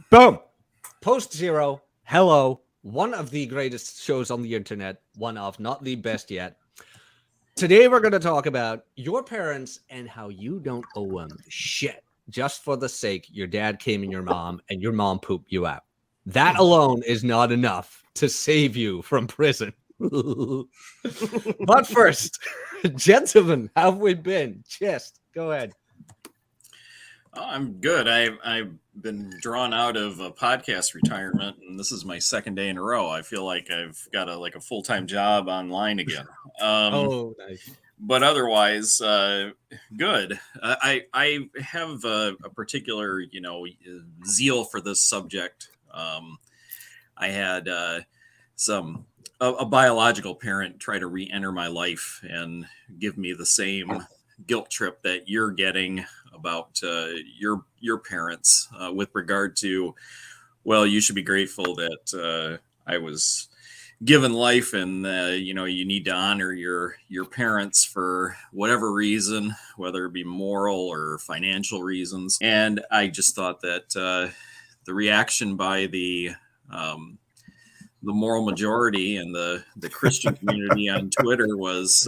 Boom. Post Zero. Hello. One of the greatest shows on the internet. One of, not the best yet. Today we're going to talk about your parents and how you don't owe them shit just for the sake your dad came in your mom and your mom pooped you out. That alone is not enough to save you from prison. But first, gentlemen, how have we been? Just go ahead. Oh, I'm good. I've been drawn out of a podcast retirement, and this is my second day in a row. I feel like I've got a full-time job online again. Nice. But otherwise, good. I have a particular zeal for this subject. I had a biological parent try to re-enter my life and give me the same guilt trip that you're getting about your parents with regard to, well, you should be grateful that I was given life, and you need to honor your parents for whatever reason, whether it be moral or financial reasons. And I just thought that the reaction by the moral majority and the Christian community on Twitter was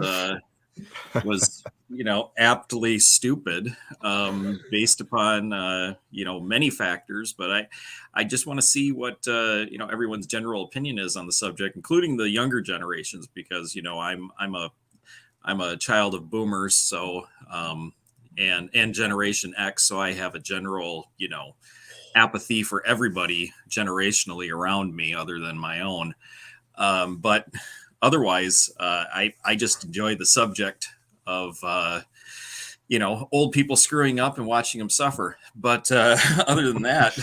aptly stupid, based upon many factors. But I just want to see what everyone's general opinion is on the subject, including the younger generations, because I'm a child of boomers, so and Generation X, so I have a general apathy for everybody generationally around me other than my own. But otherwise, I just enjoy the subject of old people screwing up and watching them suffer. But other than that,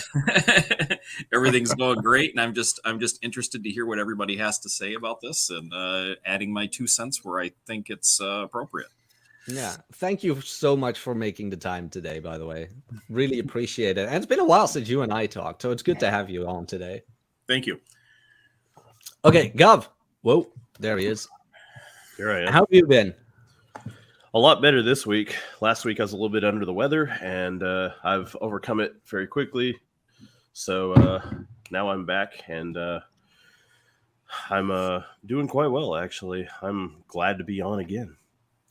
everything's going great, and I'm just interested to hear what everybody has to say about this, and adding my 2 cents where I think it's appropriate. Yeah, thank you so much for making the time today, by the way. Really appreciate it. And it's been a while since you and I talked, so it's good to have you on today. Thank you. Okay, Gov. Whoa, there he is. Here I am. How have you been? A lot better this week. Last week I was a little bit under the weather, and I've overcome it very quickly. So now I'm back, and I'm doing quite well, actually. I'm glad to be on again.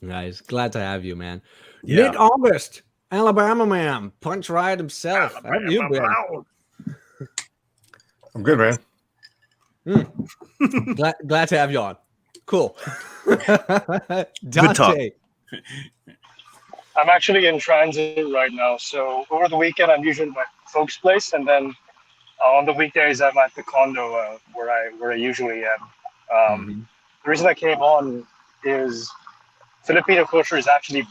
Guys, glad to have you, man. Yeah. Nick August, Alabama man, Punch Riot himself. How have you been? I'm good, man. Glad to have you on. Cool. Dante. Good talk. I'm actually in transit right now. So over the weekend, I'm usually at my folks' place, and then on the weekdays, I'm at the condo where I usually am. The reason I came on is Filipino culture is actually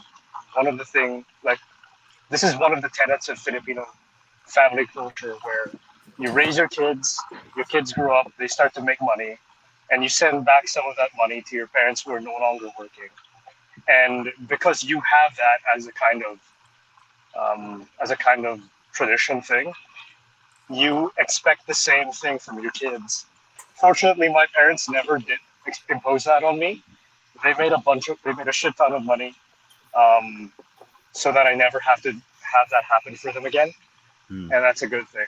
one of the things, this is one of the tenets of Filipino family culture, where you raise your kids grow up, they start to make money, and you send back some of that money to your parents who are no longer working. And because you have that as a kind of tradition thing, you expect the same thing from your kids. Fortunately, my parents never did impose that on me. They made a shit ton of money, so that I never have to have that happen for them again. And that's a good thing.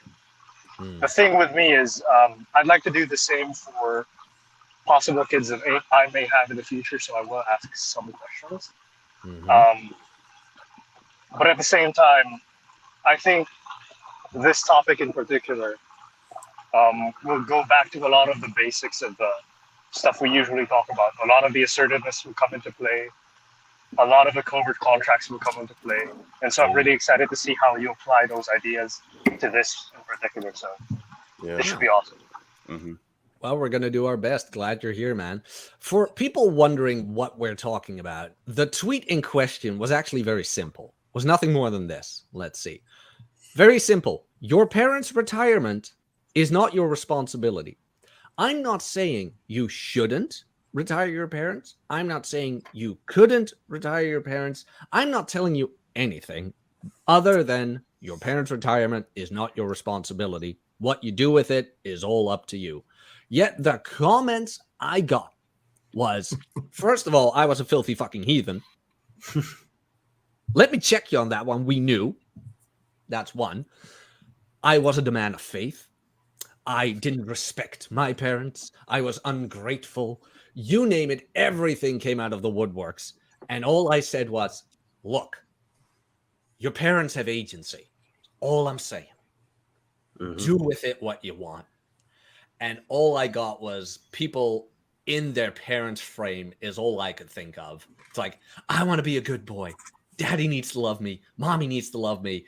The thing with me is, I'd like to do the same for possible kids that I may have in the future, so I will ask some questions. But at the same time, I think this topic in particular will go back to a lot of the basics of the stuff we usually talk about. A lot of the assertiveness will come into play. A lot of the covert contracts will come into play. And so I'm really excited to see how you apply those ideas to this in particular. So It should be awesome. Well, we're going to do our best. Glad you're here, man. For people wondering what we're talking about, the tweet in question was actually very simple. It was nothing more than this. Let's see. Very simple. Your parents' retirement is not your responsibility. I'm not saying you shouldn't retire your parents. I'm not saying you couldn't retire your parents. I'm not telling you anything other than your parents' retirement is not your responsibility. What you do with it is all up to you. Yet the comments I got was, first of all, I was a filthy fucking heathen. Let me check you on that one. We knew. That's one. I wasn't a man of faith. I didn't respect my parents. I was ungrateful. You name it, everything came out of the woodworks. And all I said was, look, your parents have agency. All I'm saying. Do with it what you want. And all I got was people in their parents' frame is all I could think of. It's like, I want to be a good boy. Daddy needs to love me. Mommy needs to love me.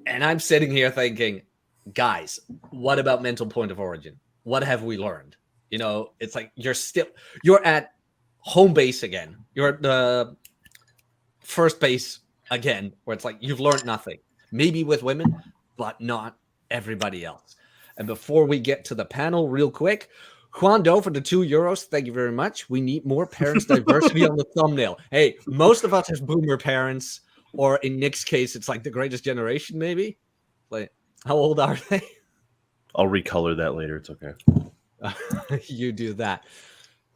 And I'm sitting here thinking, guys, what about mental point of origin? What have we learned? You know, it's like you're at home base again. You're at the first base again, where it's like you've learned nothing. Maybe with women, but not everybody else. And before we get to the panel real quick, Juan Doe for the €2. Thank you very much. We need more parents diversity on the thumbnail. Hey, most of us have boomer parents, or in Nick's case, it's like the greatest generation, maybe. Like, how old are they? I'll recolor that later. It's okay. You do that.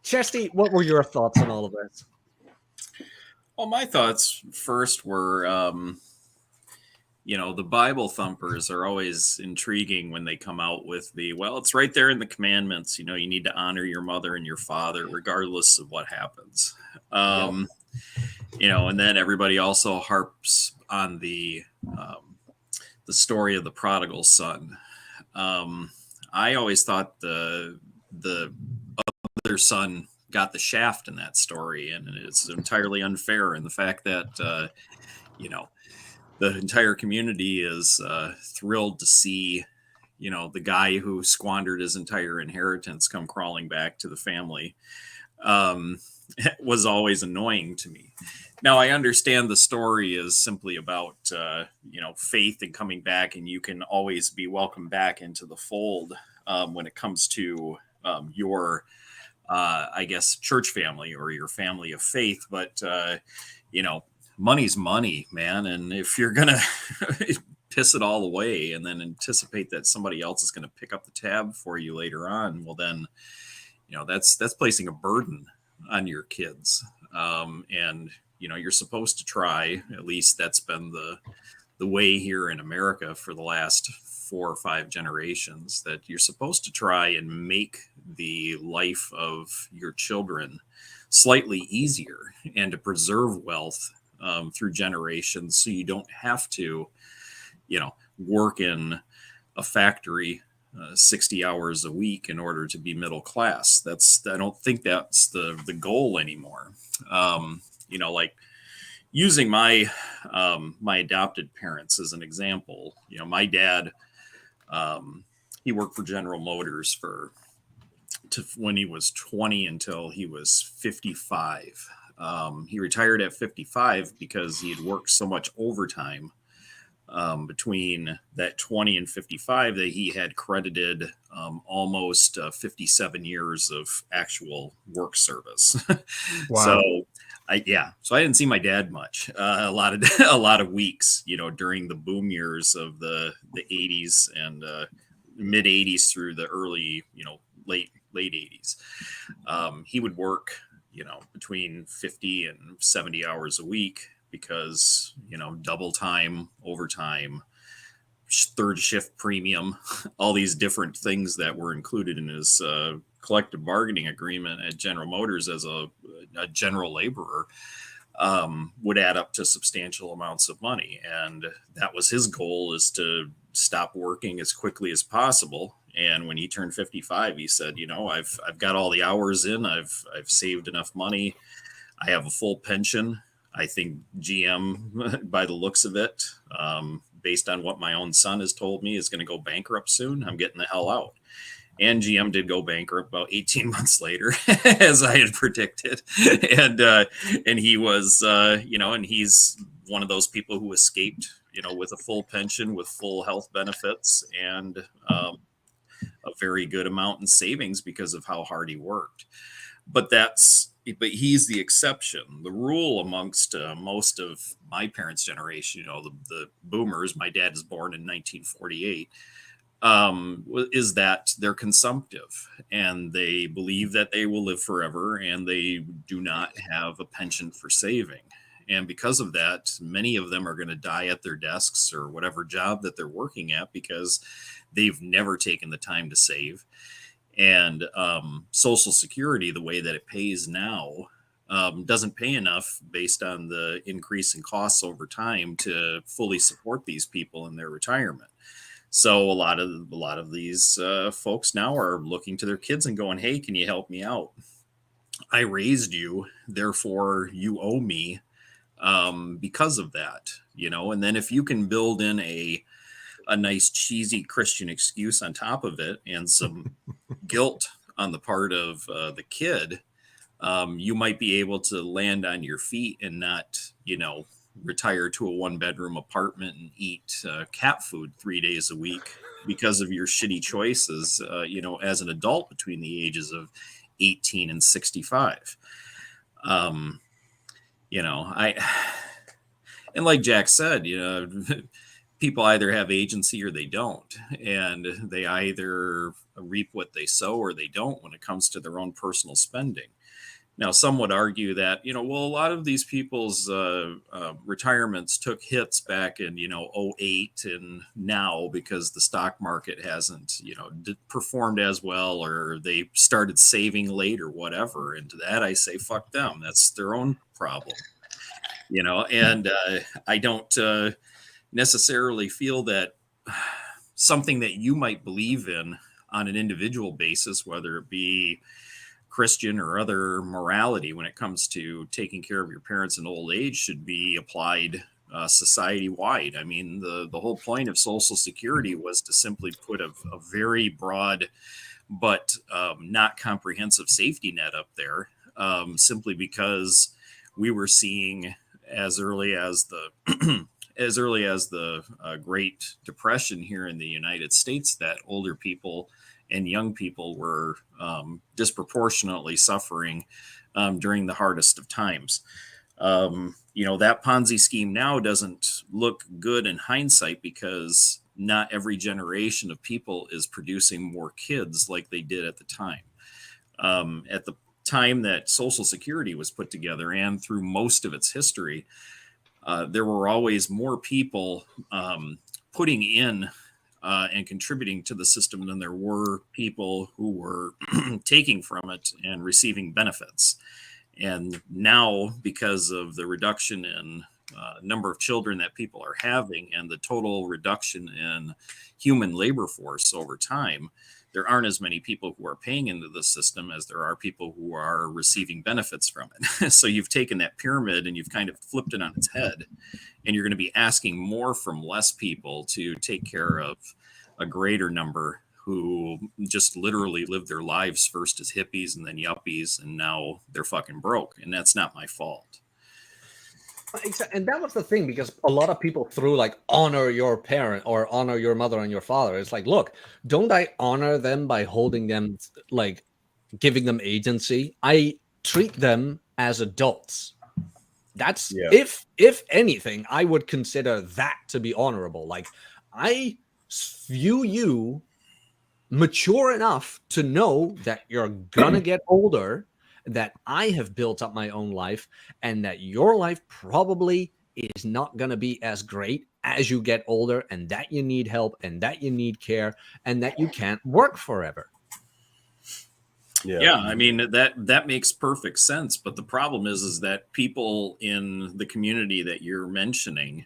Chesty, what were your thoughts on all of this? Well, my thoughts first were, the Bible thumpers are always intriguing when they come out with it's right there in the commandments. You need to honor your mother and your father, regardless of what happens. And then everybody also harps on the story of the prodigal son. I always thought the other son got the shaft in that story, and it's entirely unfair. And the fact that the entire community is thrilled to see the guy who squandered his entire inheritance come crawling back to the family was always annoying to me. Now, I understand the story is simply about faith and coming back, and you can always be welcomed back into the fold when it comes to your church family or your family of faith. But, money's money, man. And if you're going to piss it all away and then anticipate that somebody else is going to pick up the tab for you later on, well, then, that's placing a burden on your kids. And, you're supposed to try, at least that's been the way here in America for the last 4 or 5 generations, that you're supposed to try and make the life of your children slightly easier and to preserve wealth through generations, so you don't have to, work in a factory 60 hours a week in order to be middle class. I don't think that's the goal anymore. Like using my adopted parents as an example, my dad, he worked for General Motors when he was 20 until he was 55. He retired at 55 because he had worked so much overtime between that 20 and 55 that he had credited almost 57 years of actual work service. Wow. So I didn't see my dad much, a lot of weeks, during the boom years of the 80s and mid 80s through the early, late 80s. He would work, between 50 and 70 hours a week because, double time, overtime, third shift premium, all these different things that were included in his collective bargaining agreement at General Motors as a general laborer would add up to substantial amounts of money. And that was his goal, is to stop working as quickly as possible. And when he turned 55, he said, I've got all the hours in, I've saved enough money. I have a full pension. I think GM, by the looks of it, based on what my own son has told me, is going to go bankrupt soon. I'm getting the hell out. And GM did go bankrupt about 18 months later, as I had predicted. And he was, and he's one of those people who escaped, with a full pension, with full health benefits, and a very good amount in savings because of how hard he worked. But he's the exception. The rule amongst most of my parents' generation, the boomers, my dad is born in 1948, is that they're consumptive and they believe that they will live forever, and they do not have a penchant for saving. And because of that, many of them are going to die at their desks or whatever job that they're working at because they've never taken the time to save. And Social Security, the way that it pays now, doesn't pay enough based on the increase in costs over time to fully support these people in their retirement. So a lot of these folks now are looking to their kids and going, "Hey, can you help me out? I raised you, therefore you owe me because of that." And then if you can build in a nice cheesy Christian excuse on top of it and some guilt on the part of the kid, you might be able to land on your feet and not, retire to a 1-bedroom apartment and eat cat food 3 days a week because of your shitty choices, as an adult between the ages of 18 and 65. And like Jack said, people either have agency or they don't, and they either reap what they sow or they don't when it comes to their own personal spending. Now, some would argue that, a lot of these people's retirements took hits back in, 08 and now because the stock market hasn't, performed as well, or they started saving late or whatever. And to that, I say, fuck them. That's their own problem, and I don't necessarily feel that something that you might believe in on an individual basis, whether it be Christian or other morality when it comes to taking care of your parents in old age, should be applied society wide. I mean, the whole point of Social Security was to simply put a very broad but not comprehensive safety net up there, simply because we were seeing as early as the Great Depression here in the United States that older people and young people were disproportionately suffering during the hardest of times. That Ponzi scheme now doesn't look good in hindsight because not every generation of people is producing more kids like they did at the time. At the time that Social Security was put together and through most of its history, there were always more people putting in and contributing to the system than there were people who were taking from it and receiving benefits. And now, because of the reduction in number of children that people are having and the total reduction in human labor force over time, there aren't as many people who are paying into the system as there are people who are receiving benefits from it. So you've taken that pyramid and you've kind of flipped it on its head, and you're going to be asking more from less people to take care of a greater number who just literally lived their lives first as hippies and then yuppies, and now they're fucking broke. And that's not my fault. And that was the thing, because a lot of people threw like honor your parent or honor your mother and your father. It's like, look, don't I honor them by holding them, like giving them agency? I treat them as adults. That's if anything, I would consider that to be honorable. Like, I view you mature enough to know that you're gonna get older, that I have built up my own life, and that your life probably is not going to be as great as you get older, and that you need help, and that you need care, and that you can't work forever. Yeah, I mean, that makes perfect sense. But the problem is that people in the community that you're mentioning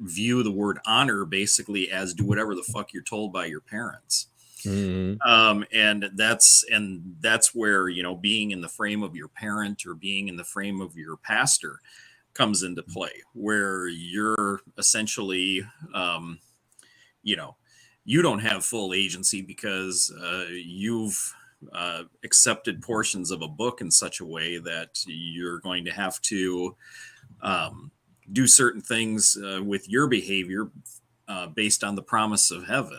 view the word honor basically as do whatever the fuck you're told by your parents. Mm-hmm. And that's where, being in the frame of your parent or being in the frame of your pastor comes into play, where you're essentially, you don't have full agency because you've accepted portions of a book in such a way that you're going to have to do certain things with your behavior based on the promise of heaven.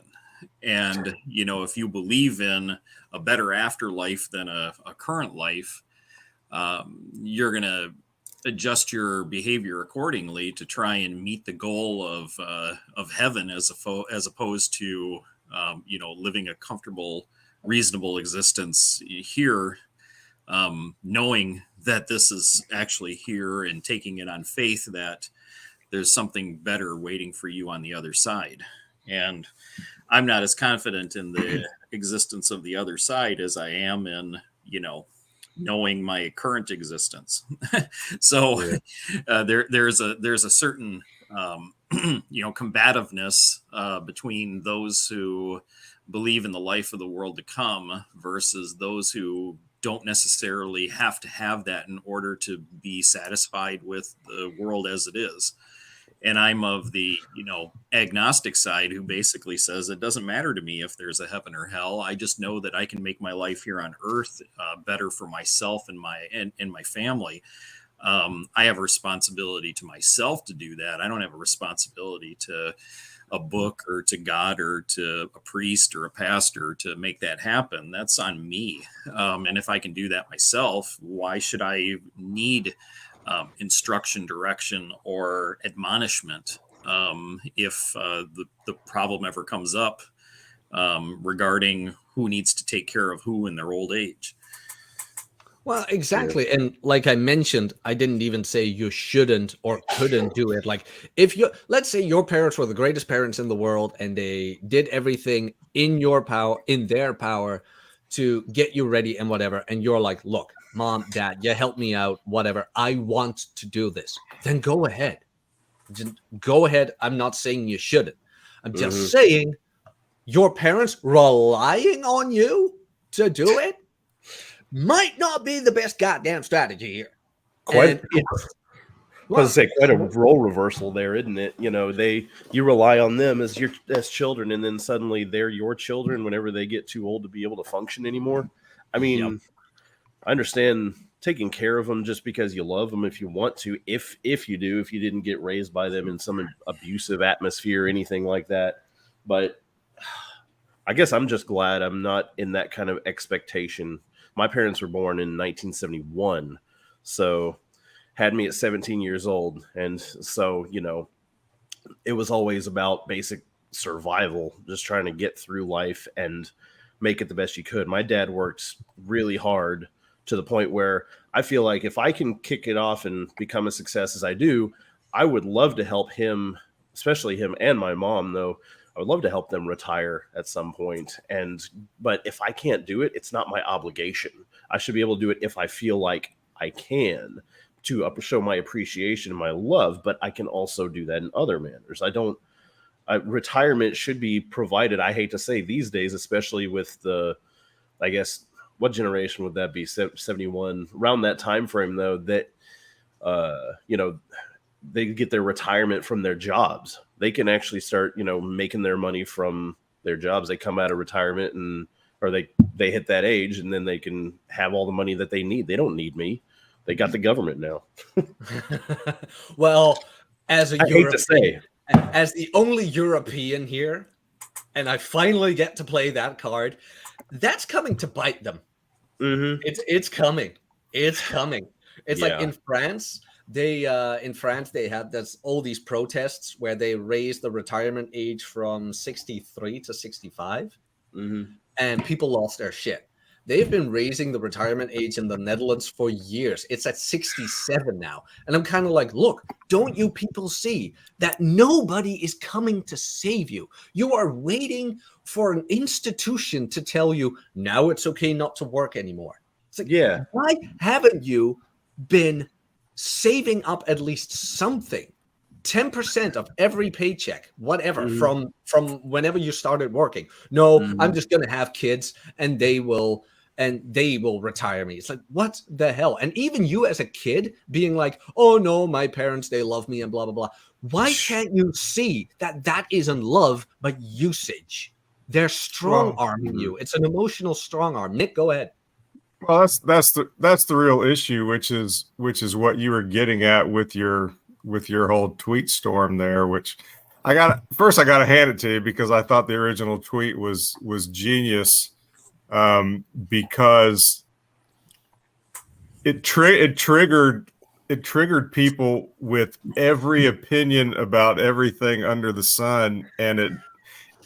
And, if you believe in a better afterlife than a current life, you're going to adjust your behavior accordingly to try and meet the goal of heaven as opposed to, living a comfortable, reasonable existence here, knowing that this is actually here, and taking it on faith that there's something better waiting for you on the other side. And I'm not as confident in the existence of the other side as I am in, knowing my current existence. So there's a certain, combativeness between those who believe in the life of the world to come versus those who don't necessarily have to have that in order to be satisfied with the world as it is. And I'm of the, agnostic side, who basically says it doesn't matter to me if there's a heaven or hell. I just know that I can make my life here on earth better for myself and my family. I have a responsibility to myself to do that. I don't have a responsibility to a book or to God or to a priest or a pastor to make that happen. That's on me. And if I can do that myself, why should I need instruction, direction, or admonishment if the problem ever comes up regarding who needs to take care of who in their old age? Well, exactly. And like I mentioned, I didn't even say you shouldn't or couldn't do it. Like, let's say your parents were the greatest parents in the world and they did everything in their power to get you ready and whatever. And you're like, look, Mom, Dad, you help me out, whatever. I want to do this. Then go ahead. Just go ahead. I'm not saying you shouldn't. I'm just saying your parents relying on you to do it might not be the best goddamn strategy here. Quite a role reversal there, isn't it? You rely on them as children, and then suddenly they're your children whenever they get too old to be able to function anymore. I mean, I understand taking care of them just because you love them if you want to, if you didn't get raised by them in some abusive atmosphere or anything like that. But I guess I'm just glad I'm not in that kind of expectation. My parents were born in 1971, so had me at 17 years old. And so, it was always about basic survival, just trying to get through life and make it the best you could. My dad worked really hard to the point where I feel like if I can kick it off and become a success as I do, I would love to help him, especially him and my mom, though. I would love to help them retire at some point. But if I can't do it, it's not my obligation. I should be able to do it if I feel like I can, to show my appreciation and my love, but I can also do that in other manners. Retirement should be provided, I hate to say these days, especially with I guess, what generation would that be? 71, around that time frame, though, that, they get their retirement from their jobs. They can actually start, making their money from their jobs. They come out of retirement or they hit that age, and then they can have all the money that they need. They don't need me. They got the government now. Well, as the only European here, and I finally get to play that card, that's coming to bite them. Mm-hmm. It's coming. It's coming. It's like in France. They had all these protests where they raised the retirement age from 63 to 65, and people lost their shit. They've been raising the retirement age in the Netherlands for years. It's at 67 now. And I'm kind of like, look, don't you people see that nobody is coming to save you? You are waiting for an institution to tell you, now it's okay not to work anymore. It's like, why haven't you been saving up at least something? 10% of every paycheck, whatever, from whenever you started working. No, I'm just going to have kids and they will retire me. It's like, what the hell? And even you as a kid being like, oh no, my parents, they love me and blah, blah, blah. Why can't you see that isn't love, but usage? They're strong arming you. It's an emotional strong arm. Nick, go ahead. Well, that's the real issue, which is what you were getting at with your whole tweet storm there, which I got to hand it to you, because I thought the original tweet was genius, because it triggered people with every opinion about everything under the sun, and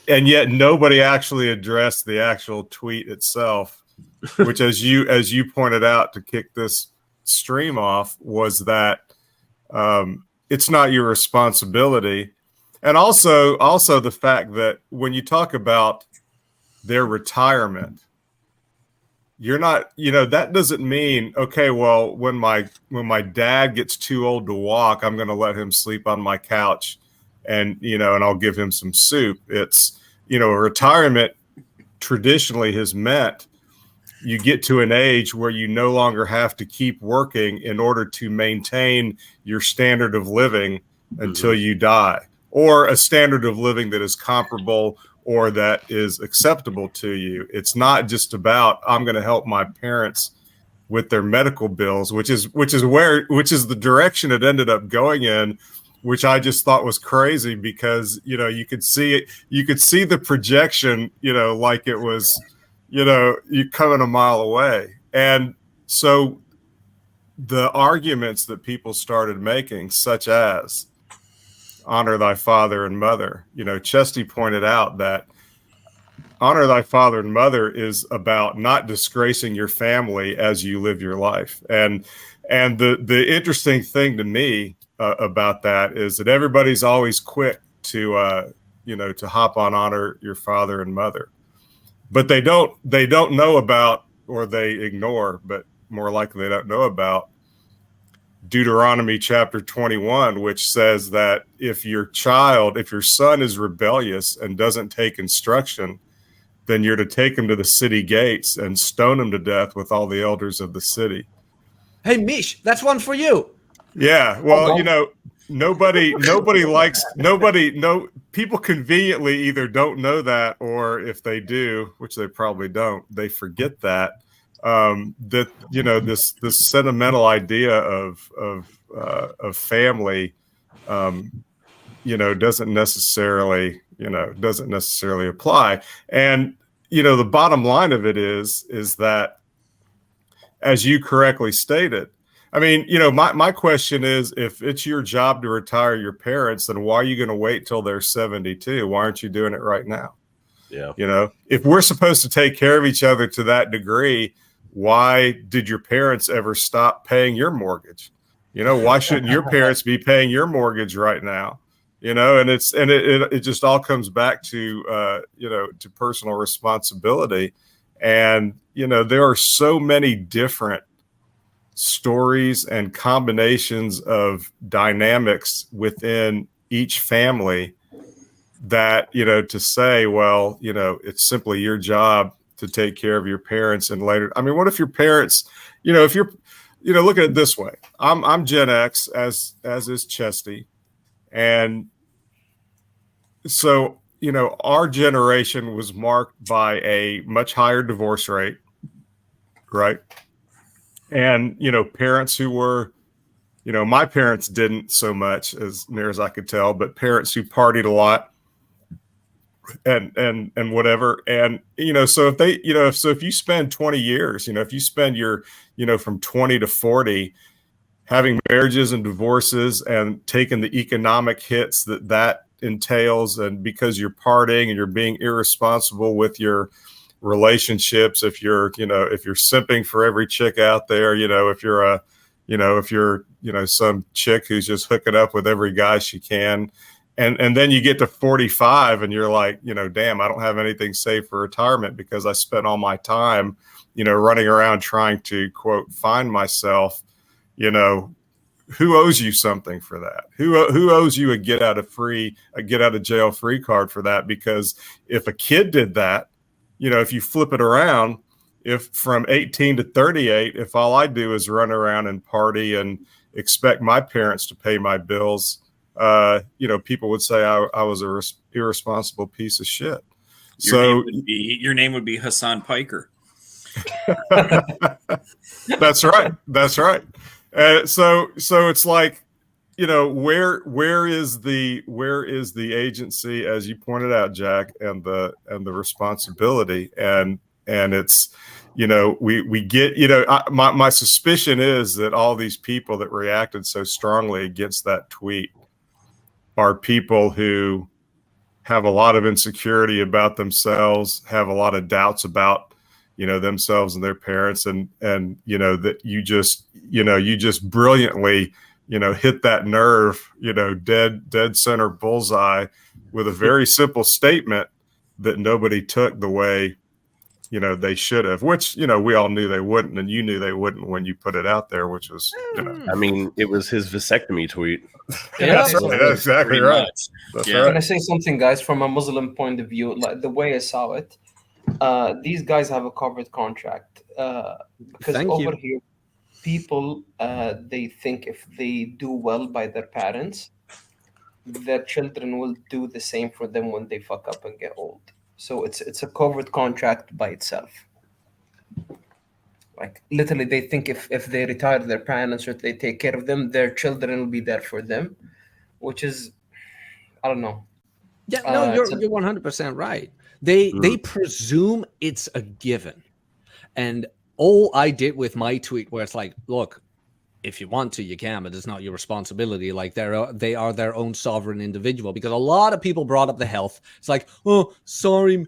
yet nobody actually addressed the actual tweet itself, which, as you pointed out, to kick this stream off was that it's not your responsibility. And also the fact that when you talk about their retirement, you're not, that doesn't mean, okay, well, when my dad gets too old to walk, I'm going to let him sleep on my couch and I'll give him some soup. It's, a retirement traditionally has meant you get to an age where you no longer have to keep working in order to maintain your standard of living until you die, or a standard of living that is comparable or that is acceptable to you. It's not just about, I'm going to help my parents with their medical bills, which is the direction it ended up going in, which I just thought was crazy because, you could see it, you could see the projection, like it was, you coming a mile away. And so the arguments that people started making, such as honor thy father and mother, Chesty pointed out that honor thy father and mother is about not disgracing your family as you live your life. And the interesting thing to me about that is that everybody's always quick to hop on honor your father and mother, but they don't know about, or they ignore, but more likely they don't know about Deuteronomy chapter 21, which says that if your son is rebellious and doesn't take instruction, then you're to take him to the city gates and stone him to death with all the elders of the city. Hey, Mish, that's one for you. Yeah, well, nobody people conveniently either don't know that, or if they do, which they probably don't, they forget that this sentimental idea of family doesn't necessarily apply. And the bottom line of it is that, as you correctly stated, I mean, my question is, if it's your job to retire your parents, then why are you going to wait till they're 72? Why aren't you doing it right now? Yeah. If we're supposed to take care of each other to that degree, why did your parents ever stop paying your mortgage? Why shouldn't your parents be paying your mortgage right now? And it just all comes back to, to personal responsibility. And, there are so many different stories and combinations of dynamics within each family that, to say, well, it's simply your job to take care of your parents. And later, I mean, what if your parents, if you're, look at it this way, I'm Gen X, as is Chesty. And so, our generation was marked by a much higher divorce rate, right? And, parents who were, my parents didn't so much, as near as I could tell, but parents who partied a lot and whatever. And, so if they, if you spend 20 years, if you spend your, from 20 to 40, having marriages and divorces and taking the economic hits that entails, and because you're partying and you're being irresponsible with your relationships, if you're simping for every chick out there, if you're some chick who's just hooking up with every guy she can, and then you get to 45 and you're like, damn, I don't have anything saved for retirement because I spent all my time, running around trying to, quote, find myself. Who owes you something for that? Who owes you a get out of jail free card for that? Because if a kid did that, if you flip it around, if from 18 to 38, if all I do is run around and party and expect my parents to pay my bills, people would say I was a irresponsible piece of shit. Your name would be Hassan Piker. That's right. That's right. So it's like, where is the agency, as you pointed out, Jack, and the responsibility, and it's, we get, my suspicion is that all these people that reacted so strongly against that tweet are people who have a lot of insecurity about themselves, have a lot of doubts about, themselves and their parents, and that you just brilliantly hit that nerve, dead center bullseye with a very simple statement that nobody took the way they should have, which we all knew they wouldn't, and you knew they wouldn't when you put it out there, which was I mean, it was his vasectomy tweet. That's exactly right. That's right. Can I say something, guys, from a Muslim point of view? Like the way I saw it, these guys have a covered contract because over here, people they think if they do well by their parents, their children will do the same for them when they fuck up and get old. So it's a covered contract by itself. Like literally, they think if they retire their parents or if they take care of them, their children will be there for them, which is, I don't know. Yeah, no, you're 100% right. They presume it's a given, and all I did with my tweet, where it's like, look, if you want to, you can, but it's not your responsibility. Like they are their own sovereign individual, because a lot of people brought up the health. It's like, oh, sorry,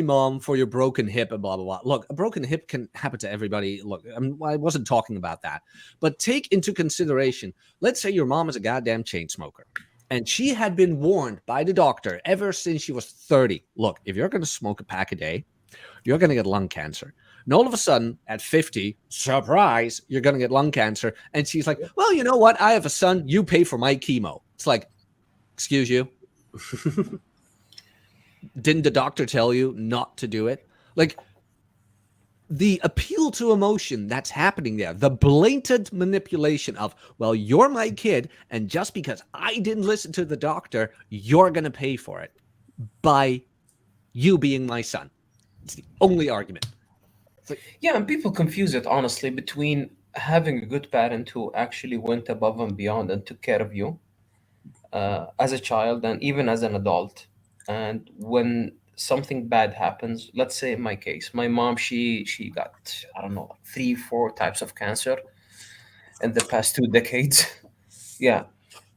mom, for your broken hip and blah, blah, blah. Look, a broken hip can happen to everybody. Look, I wasn't talking about that, but take into consideration, let's say your mom is a goddamn chain smoker, and she had been warned by the doctor ever since she was 30. Look, if you're going to smoke a pack a day, you're going to get lung cancer. And all of a sudden, at 50, surprise, you're going to get lung cancer. And she's like, well, you know what? I have a son. You pay for my chemo. It's like, excuse you? Didn't the doctor tell you not to do it? Like, the appeal to emotion that's happening there, the blatant manipulation of, well, you're my kid, and just because I didn't listen to the doctor, you're going to pay for it by you being my son. It's the only argument. Yeah, and people confuse it, honestly, between having a good parent who actually went above and beyond and took care of you as a child and even as an adult. And when something bad happens, let's say in my case, my mom, she got, I don't know, 3-4 types of cancer in the past 2 decades. Yeah.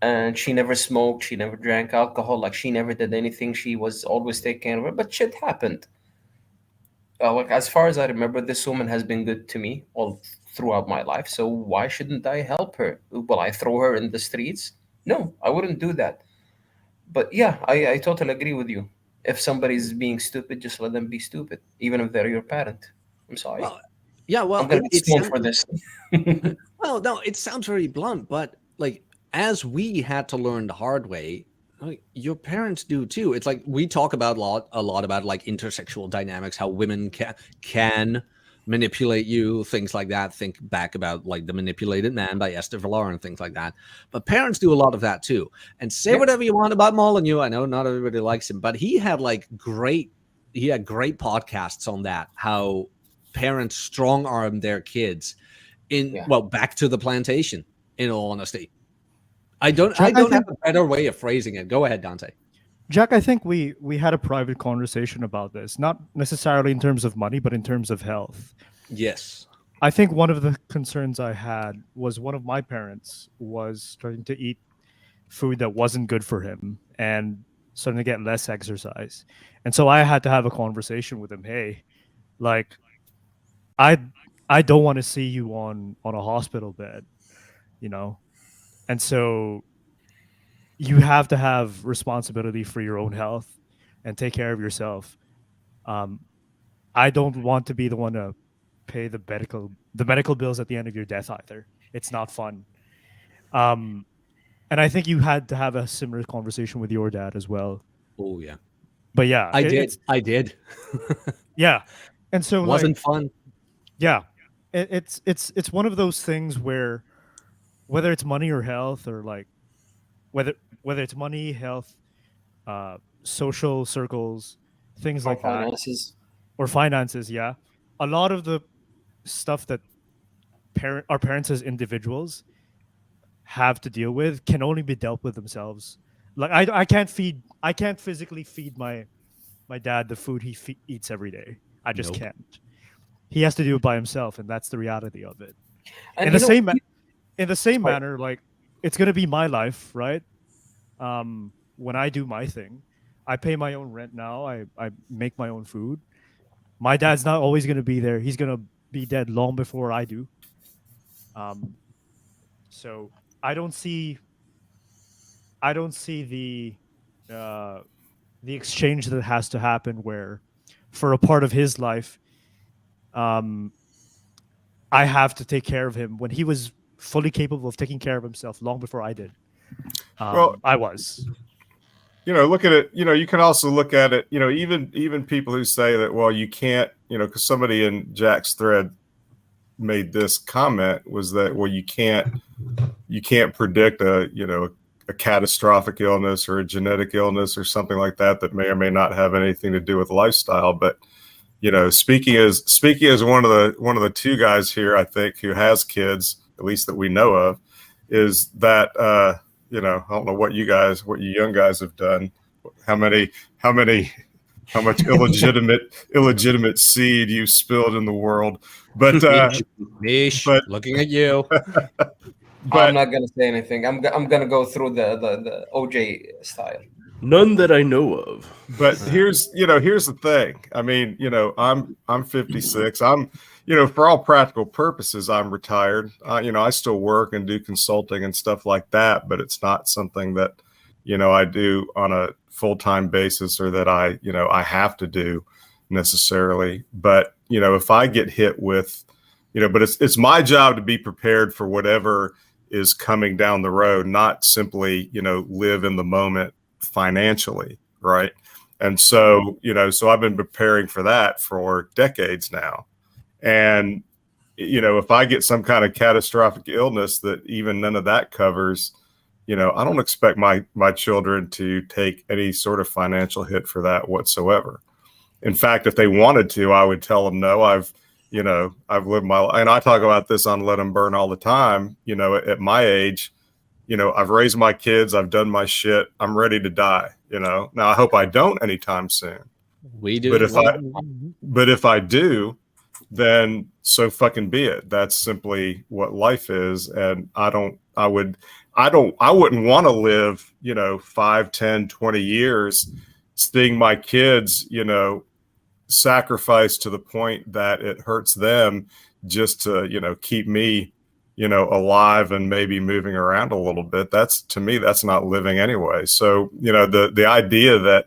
And she never smoked, she never drank alcohol, like she never did anything. She was always taking care of her, but shit happened. Like as far as I remember, this woman has been good to me all throughout my life. So why shouldn't I help her? Will I throw her in the streets? No, I wouldn't do that. But yeah, I totally agree with you. If somebody's being stupid, just let them be stupid, even if they're your parent. I'm sorry. Well, yeah, well, I'm gonna get smoked for this. Well, no, it sounds very blunt, but like as we had to learn the hard way, like, your parents do too. It's like we talk about a lot about like intersexual dynamics, how women can manipulate you, things like that. Think back about like The Manipulated Man by Esther Villar and things like that. But parents do a lot of that too. And say whatever you want about Molyneux. I know not everybody likes him, but he had great podcasts on that, how parents strong arm their kids back to the plantation, in all honesty. I don't have a better way of phrasing it. Go ahead, Dante. Jack, I think we had a private conversation about this, not necessarily in terms of money, but in terms of health. Yes. I think one of the concerns I had was one of my parents was starting to eat food that wasn't good for him and starting to get less exercise. And so I had to have a conversation with him. Hey, like, I don't want to see you on a hospital bed, And so you have to have responsibility for your own health and take care of yourself. I don't want to be the one to pay the medical bills at the end of your death either. It's not fun. And I think you had to have a similar conversation with your dad as well. Oh yeah. But yeah, I did. Yeah. And so it wasn't fun. Yeah. It's one of those things where whether it's money or health, or like whether it's money, health, social circles, things like finances. Or finances, yeah. A lot of the stuff that our parents as individuals have to deal with can only be dealt with themselves. Like I can't physically feed my dad the food he eats every day. I just can't. He has to do it by himself, and that's the reality of it. And in the same manner, like, it's going to be my life, right? When I do my thing, I pay my own rent now. I make my own food. My dad's not always going to be there. He's going to be dead long before I do. So I don't see the exchange that has to happen where for a part of his life, I have to take care of him when he was fully capable of taking care of himself long before I did. Well, I was. Look at it. You can also look at it. Even people who say that, well, you can't. Because somebody in Jack's thread made this comment was that, well, you can't predict a catastrophic illness or a genetic illness or something like that may or may not have anything to do with lifestyle. But speaking as one of the two guys here, I think, who has kids, at least that we know of, is that I don't know what you young guys have done, how much illegitimate seed you spilled in the world, but Mish, but looking at you. But I'm not gonna say anything. I'm gonna go through the OJ style. None that I know of. But here's the thing. I mean, I'm 56. I'm, for all practical purposes, I'm retired. I still work and do consulting and stuff like that, but it's not something that, I do on a full-time basis or that I have to do necessarily. But, if I get hit with, but it's my job to be prepared for whatever is coming down the road, not simply, live in the moment financially. Right. And so, so I've been preparing for that for decades now. And, if I get some kind of catastrophic illness that even none of that covers, I don't expect my children to take any sort of financial hit for that whatsoever. In fact, if they wanted to, I would tell them, no, I've lived my life. And I talk about this on Let 'Em Burn all the time. At my age, I've raised my kids, I've done my shit, I'm ready to die. Now I hope I don't anytime soon. We do. But if I do, then so fucking be it. That's simply what life is. And I wouldn't want to live, 5, 10, 20 years seeing my kids, sacrifice to the point that it hurts them just to, keep me, alive and maybe moving around a little bit. That's, to me, that's not living anyway. So, the idea that,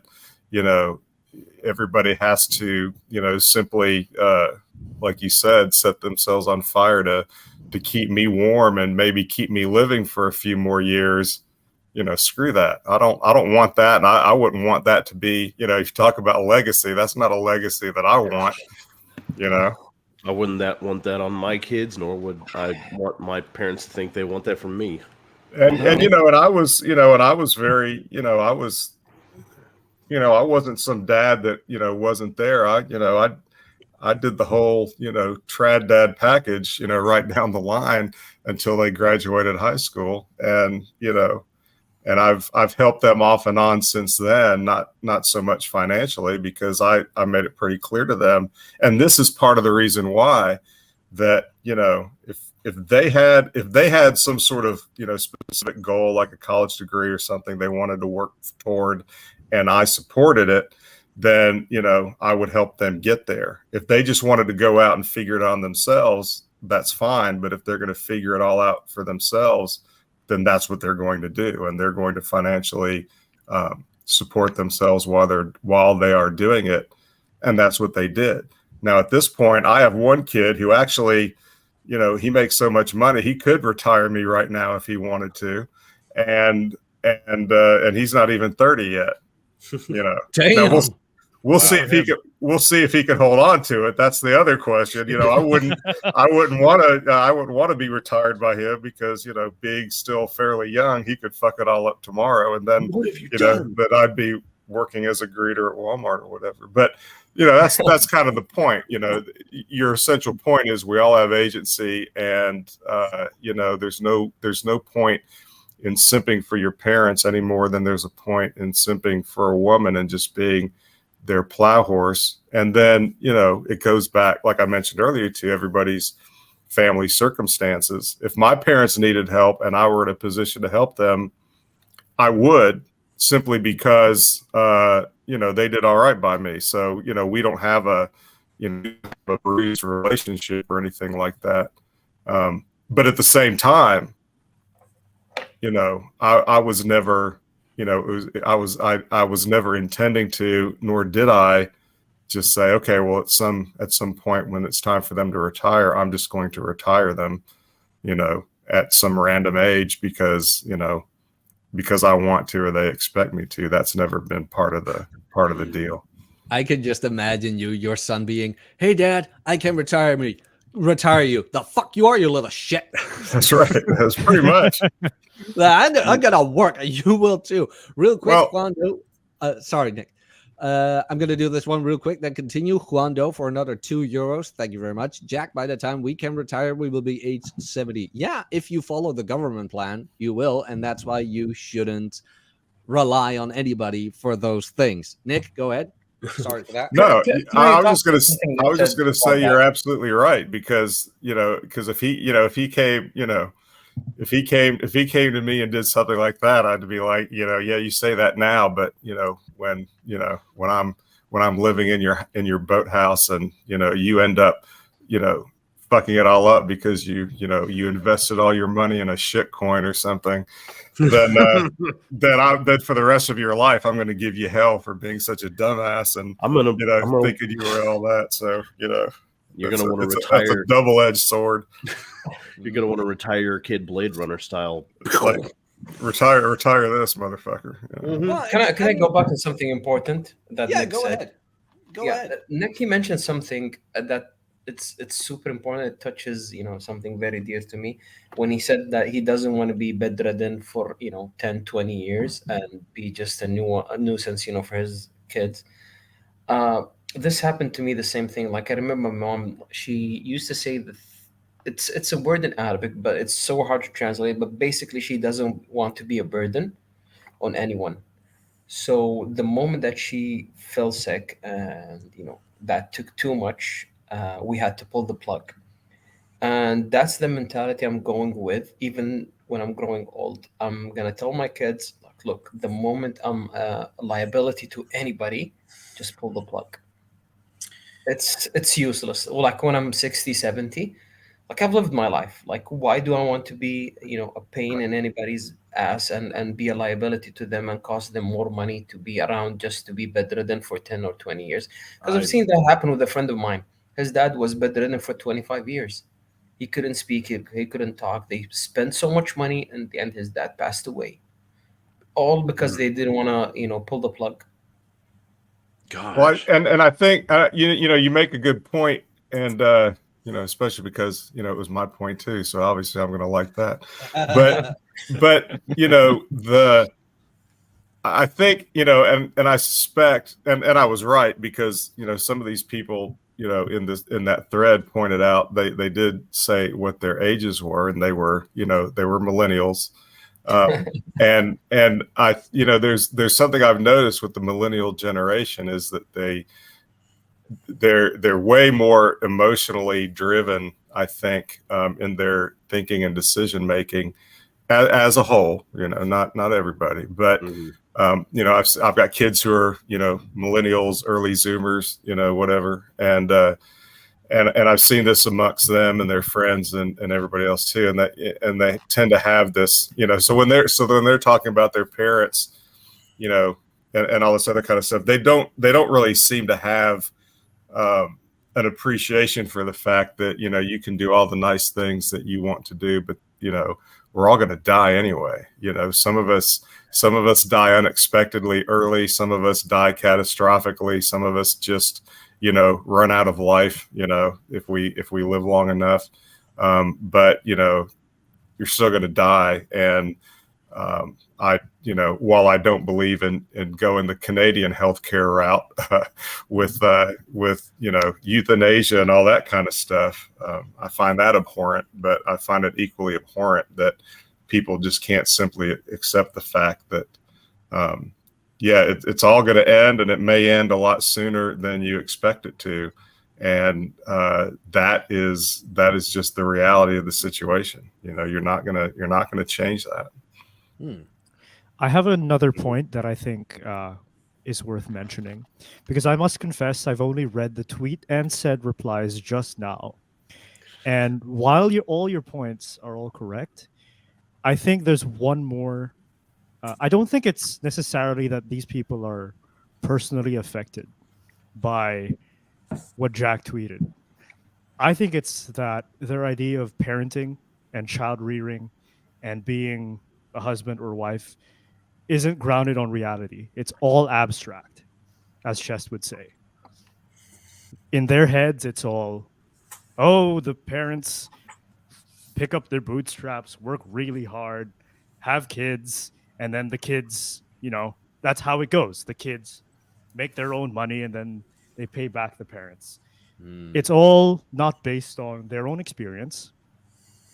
everybody has to, simply, like you said, set themselves on fire to keep me warm and maybe keep me living for a few more years, screw that. I don't want that. And I wouldn't want that to be, if you talk about legacy, that's not a legacy that I want, I wouldn't want that on my kids, nor would I want my parents to think they want that from me. And I was very, I wasn't some dad that, wasn't there. I did the whole, trad dad package, right down the line until they graduated high school. And, and I've helped them off and on since then, not so much financially, because I made it pretty clear to them. And this is part of the reason why that, if they had some sort of, specific goal, like a college degree or something they wanted to work toward, and I supported it, then, I would help them get there. If they just wanted to go out and figure it on themselves, that's fine. But if they're going to figure it all out for themselves, then that's what they're going to do. And they're going to financially support themselves while they are doing it. And that's what they did. Now, at this point, I have one kid who actually, he makes so much money, he could retire me right now if he wanted to. And he's not even 30 yet. Damn. Now we'll see if he can hold on to it. That's the other question. I wouldn't want to be retired by him, because, being still fairly young, he could fuck it all up tomorrow. And then, that I'd be working as a greeter at Walmart or whatever. But, that's kind of the point. Your essential point is we all have agency, and, there's no point in simping for your parents any more than there's a point in simping for a woman and just being their plow horse. And then, it goes back, like I mentioned earlier, to everybody's family circumstances. If my parents needed help and I were in a position to help them, I would, simply because, they did all right by me. So, we don't have a a bruised relationship or anything like that. But at the same time, I was never, I was never intending to, nor did I just say, okay, well, at some point when it's time for them to retire, I'm just going to retire them, at some random age because I want to or they expect me to. That's never been part of the deal. I could just imagine your son being, "Hey, Dad, I can retire you. The fuck you are, you little shit." That's right. That's pretty much. I'm gonna work. You will too. Real quick, Well, Juan. Sorry, Nick. I'm gonna do this one real quick, then continue. Juan Do for another €2. Thank you very much. Jack, by the time we can retire, we will be age 70. Yeah, if you follow the government plan, you will, and that's why you shouldn't rely on anybody for those things. Nick, go ahead. Sorry for that. No, Can I I was talk just something gonna, that said say about you're that? absolutely right because if he came, if he came to me and did something like that, I'd be like, yeah, you say that now, but when I'm living in your boathouse and you end up fucking it all up because you invested all your money in a shit coin or something, then then for the rest of your life I'm going to give you hell for being such a dumbass and thinking you were all that. So you're going to want to retire. That's a double-edged sword. You're going to want to retire your kid Blade Runner style. Like, retire this motherfucker. Well, can I go back to something important that Nick said? Go ahead. Nick, he mentioned something that it's super important. It touches something very dear to me when he said that he doesn't want to be bedridden for 10, 20 years and be just a nuisance for his kids. This happened to me, the same thing. Like I remember my mom, she used to say that it's a word in Arabic, but it's so hard to translate. But basically, she doesn't want to be a burden on anyone. So the moment that she fell sick and that took too much, we had to pull the plug. And that's the mentality I'm going with. Even when I'm growing old, I'm gonna tell my kids, like, look, the moment I'm a liability to anybody, just pull the plug. It's useless. Like when I'm 60, 70, like I've lived my life. Like, why do I want to be a pain in anybody's ass and be a liability to them and cost them more money to be around just to be bedridden for 10 or 20 years? Because I've seen that happen with a friend of mine. His dad was bedridden for 25 years. He couldn't speak, he couldn't talk. They spent so much money, and in the end his dad passed away, all because they didn't want to pull the plug. Gosh. Well, and I think you make a good point, and especially because it was my point too, so obviously I'm going to like that. But I think and I suspect, and I was right, because some of these people in that thread pointed out they did say what their ages were, and they were millennials. And I there's something I've noticed with the millennial generation is that they're way more emotionally driven, I think, in their thinking and decision making as a whole. Not everybody, but I've got kids who are millennials, early Zoomers, whatever, and I've seen this amongst them and their friends and everybody else too, and they tend to have this, so when they're talking about their parents, and all this other kind of stuff, they don't really seem to have an appreciation for the fact that you can do all the nice things that you want to do, but we're all going to die anyway. Some of us die unexpectedly early, some of us die catastrophically, some of us just run out of life, if we live long enough. But you're still going to die. And while I don't believe in going the Canadian healthcare route with euthanasia and all that kind of stuff, I find that abhorrent. But I find it equally abhorrent that people just can't simply accept the fact that it's all going to end, and it may end a lot sooner than you expect it to, and that is just the reality of the situation. You're not gonna change that. I have another point that I think is worth mentioning, because I must confess I've only read the tweet and said replies just now. And while all your points are all correct, I think there's one more. I don't think it's necessarily that these people are personally affected by what Jack tweeted. I think it's that their idea of parenting and child rearing and being a husband or wife isn't grounded on reality. It's all abstract, as Chest would say. In their heads, it's all, oh, the parents pick up their bootstraps, work really hard, have kids, and then the kids, that's how it goes. The kids make their own money and then they pay back the parents. It's all not based on their own experience.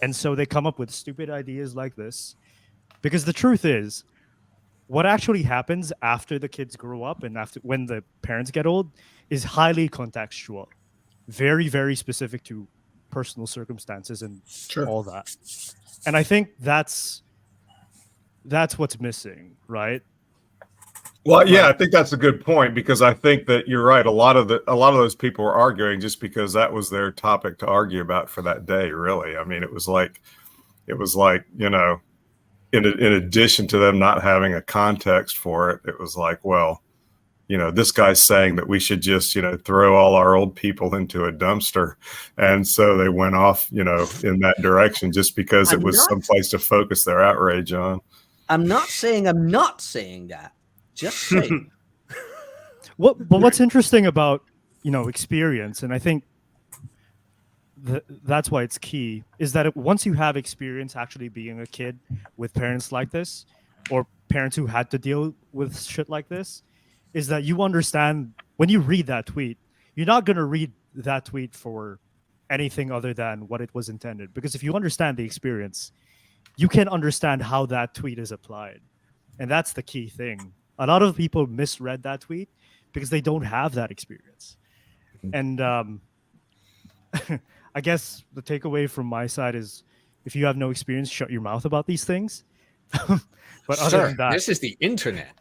And so they come up with stupid ideas like this. Because the truth is, what actually happens after the kids grow up and after when the parents get old is highly contextual, very, very specific to personal circumstances and all that. And I think that's what's missing, right? Well, yeah, I think that's a good point, because I think that you're right. A lot of those people were arguing just because that was their topic to argue about for that day. Really, I mean, it was like, in addition to them not having a context for it, it was like, well, this guy's saying that we should just, throw all our old people into a dumpster. And so they went off, in that direction just because it was someplace to focus their outrage on. I'm not saying that. Just saying. But what's interesting about, experience, and I think that's why it's key, is that once you have experience actually being a kid with parents like this, or parents who had to deal with shit like this, is that you understand when you read that tweet, you're not going to read that tweet for anything other than what it was intended. Because if you understand the experience, you can understand how that tweet is applied. And that's the key thing. A lot of people misread that tweet because they don't have that experience. And I guess the takeaway from my side is, if you have no experience, shut your mouth about these things. But other than that, this is the internet.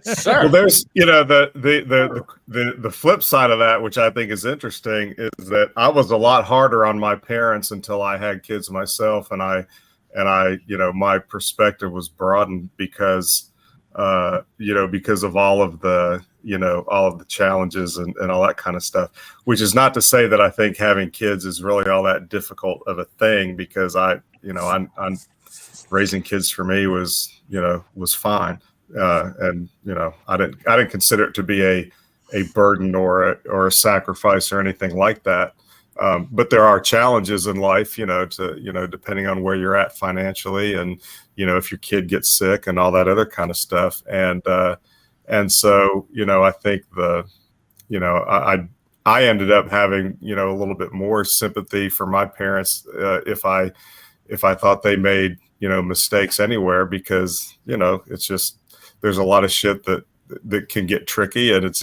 Sir. Well, there's the flip side of that, which I think is interesting, is that I was a lot harder on my parents until I had kids myself, and I my perspective was broadened because because of all of the challenges and all that kind of stuff. Which is not to say that I think having kids is really all that difficult of a thing, because I'm raising kids for me was fine. And I didn't consider it to be a burden or a sacrifice or anything like that. But there are challenges in life, depending on where you're at financially, and if your kid gets sick and all that other kind of stuff. And so I think I ended up having a little bit more sympathy for my parents if I thought they made mistakes anywhere, because it's just, there's a lot of shit that can get tricky, and it's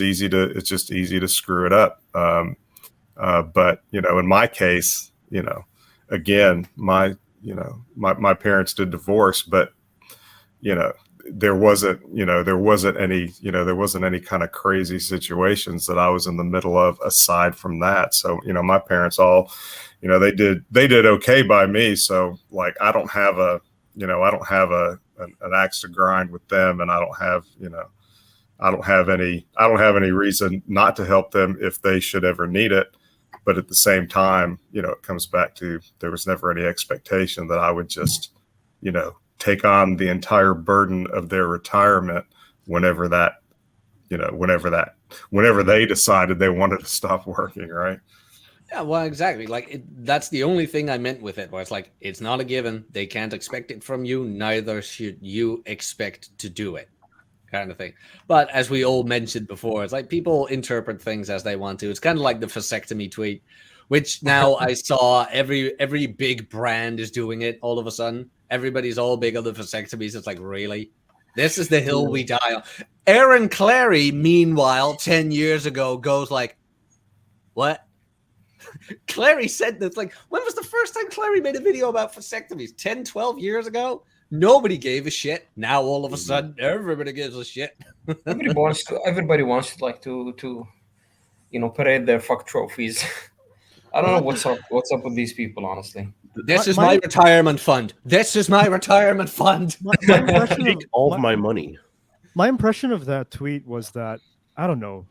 just easy to screw it up. But in my case, again, my parents did divorce, but there wasn't any kind of crazy situations that I was in the middle of aside from that. So my parents all, they did okay by me. So like I don't have an axe to grind with them, and I don't have any reason not to help them if they should ever need it. But at the same time, it comes back to, there was never any expectation that I would just, take on the entire burden of their retirement whenever they decided they wanted to stop working. Right. Yeah, well, exactly. Like that's the only thing I meant with it, where it's like, it's not a given. They can't expect it from you. Neither should you expect to do it, kind of thing. But as we all mentioned before, it's like people interpret things as they want to. It's kind of like the vasectomy tweet, which now I saw every big brand is doing it all of a sudden. Everybody's all big on the vasectomies. It's like, really? This is the hill we die on. Aaron Clary, meanwhile, 10 years ago, goes like, what? Clary said this, like, when was the first time Clary made a video about vasectomies? 10, 12 years ago? Nobody gave a shit. Now all of a sudden, everybody gives a shit. Everybody wants to like to parade their fuck trophies. I don't know what's up with these people, honestly. This is my retirement fund. This is my retirement fund. My impression Take all of my money. My impression of that tweet was that I don't know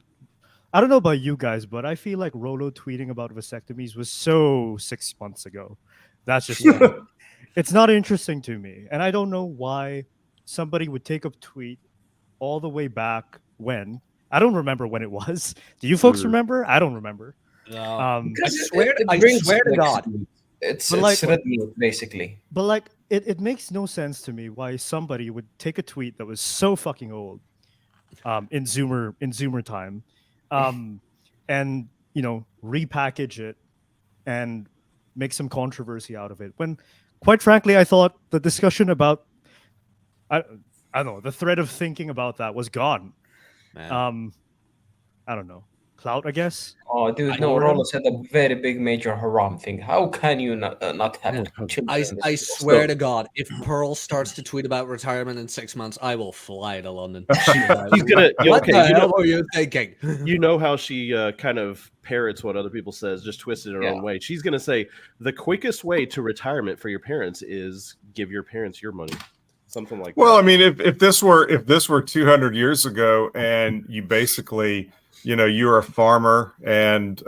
about you guys, but I feel like Rolo tweeting about vasectomies was so 6 months ago. That's just it's not interesting to me, and I don't know why somebody would take a tweet all the way back when. I don't remember when it was. Do you folks remember? I don't remember. No. I swear to God. It's like, red meat, basically. But like, it makes no sense to me why somebody would take a tweet that was so fucking old, in Zoomer time, and repackage it and make some controversy out of it. When, quite frankly, I thought the discussion about I don't know, the thread of thinking about that was gone. Man. I don't know. Clout, I guess. Oh, dude, no, Rolo said a very big major haram thing. How can you not have children? I swear to God, if Pearl starts to tweet about retirement in 6 months, I will fly to London. He's gonna. What the hell were you thinking? You know how she kind of parrots what other people says, just twisted her own way. She's gonna say the quickest way to retirement for your parents is give your parents your money. Something like that. Well, I mean, if this were 200 years ago, and you basically, you're a farmer, and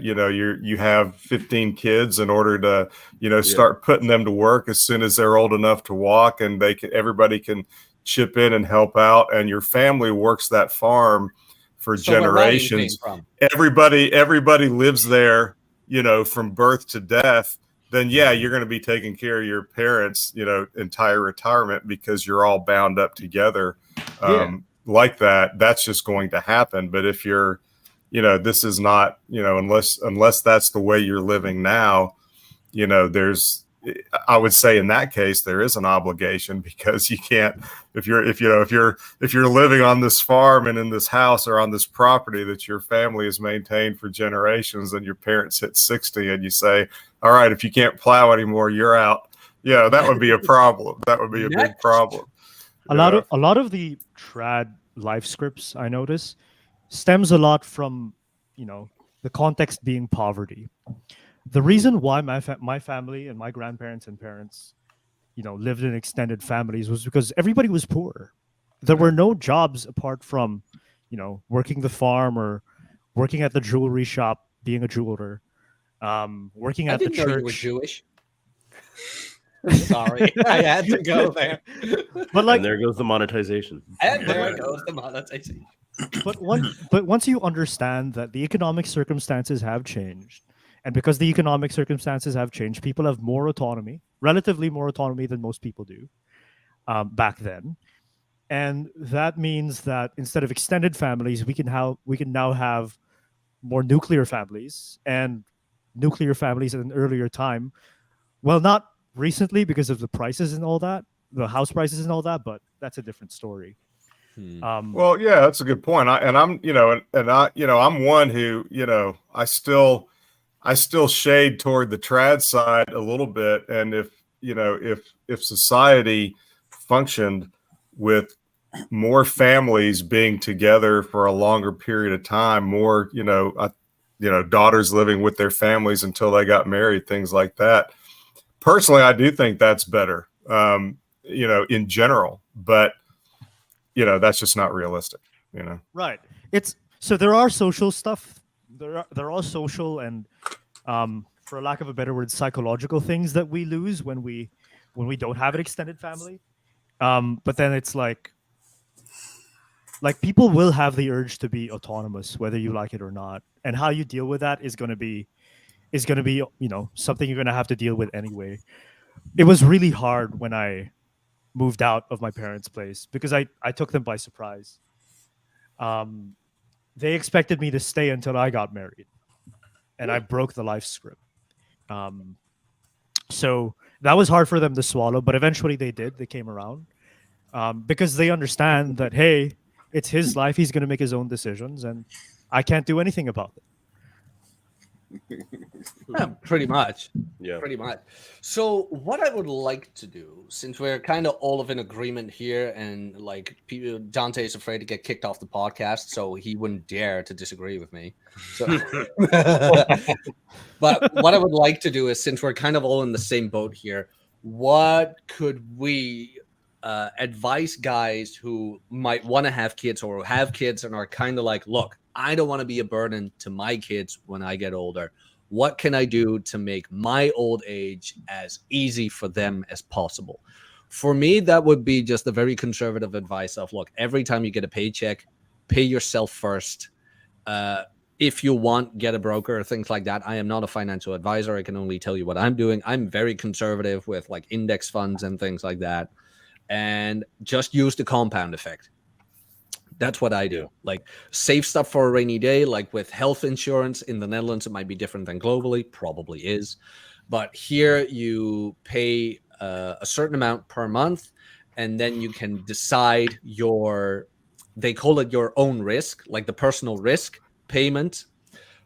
you have 15 kids, in order to start putting them to work as soon as they're old enough to walk, and everybody can chip in and help out, and your family works that farm for generations. Everybody lives there, from birth to death. Then you're going to be taking care of your parents, entire retirement, because you're all bound up together like that. That's just going to happen. But if you're, this is not, unless that's the way you're living now, I would say in that case there is an obligation, because you can't, if you're living on this farm and in this house or on this property that your family has maintained for generations, and your parents hit 60 and you say, all right, if you can't plow anymore, you're out. Yeah, that would be a problem. That would be a big problem. A lot of the trad life scripts, I notice, stems a lot from the context being poverty. The reason why my family and my grandparents and parents, lived in extended families was because everybody was poor. There were no jobs apart from, working the farm or working at the jewelry shop, being a jeweler, working at the church. Know you were Jewish. Sorry, I had to go there. But and there goes the monetization. But once you understand that the economic circumstances have changed, and because the economic circumstances have changed, people have more autonomy, relatively more autonomy than most people do back then. And that means that instead of extended families, we can now have more nuclear families, and nuclear families at an earlier time. Well, not recently because of the prices and all that, the house prices and all that, but that's a different story. Well, yeah, that's a good point. I'm one who, I still shade toward the trad side a little bit. And if society functioned with more families being together for a longer period of time, more, daughters living with their families until they got married, things like that. Personally, I do think that's better, in general, but that's just not realistic, Right. So there are social stuff. There are social and, for lack of a better word, psychological things that we lose when we don't have an extended family. But then it's like people will have the urge to be autonomous, whether you like it or not. And how you deal with that is going to be, something you're going to have to deal with anyway. It was really hard when I moved out of my parents' place because I took them by surprise. They expected me to stay until I got married, and I broke the life script. So that was hard for them to swallow, but eventually they did. They came around because they understand that, hey, it's his life. He's going to make his own decisions, and I can't do anything about it. Yeah, pretty much. Yeah. Pretty much. So, what I would like to do, since we're kind of all of in agreement here, and like Dante is afraid to get kicked off the podcast, so he wouldn't dare to disagree with me. So, but what I would like to do is, since we're kind of all in the same boat here, what could we advise guys who might want to have kids or have kids and are kind of like, look, I don't want to be a burden to my kids when I get older. What can I do to make my old age as easy for them as possible? For me, that would be just a very conservative advice of, look, every time you get a paycheck, pay yourself first. If you want, get a broker, things like that. I am not a financial advisor. I can only tell you what I'm doing. I'm very conservative with like index funds and things like that. And just use the compound effect. That's what I do. Like, save stuff for a rainy day. Like with health insurance in the Netherlands, it might be different than globally. Probably is. But here you pay a certain amount per month, and then you can decide they call it your own risk, like the personal risk payment,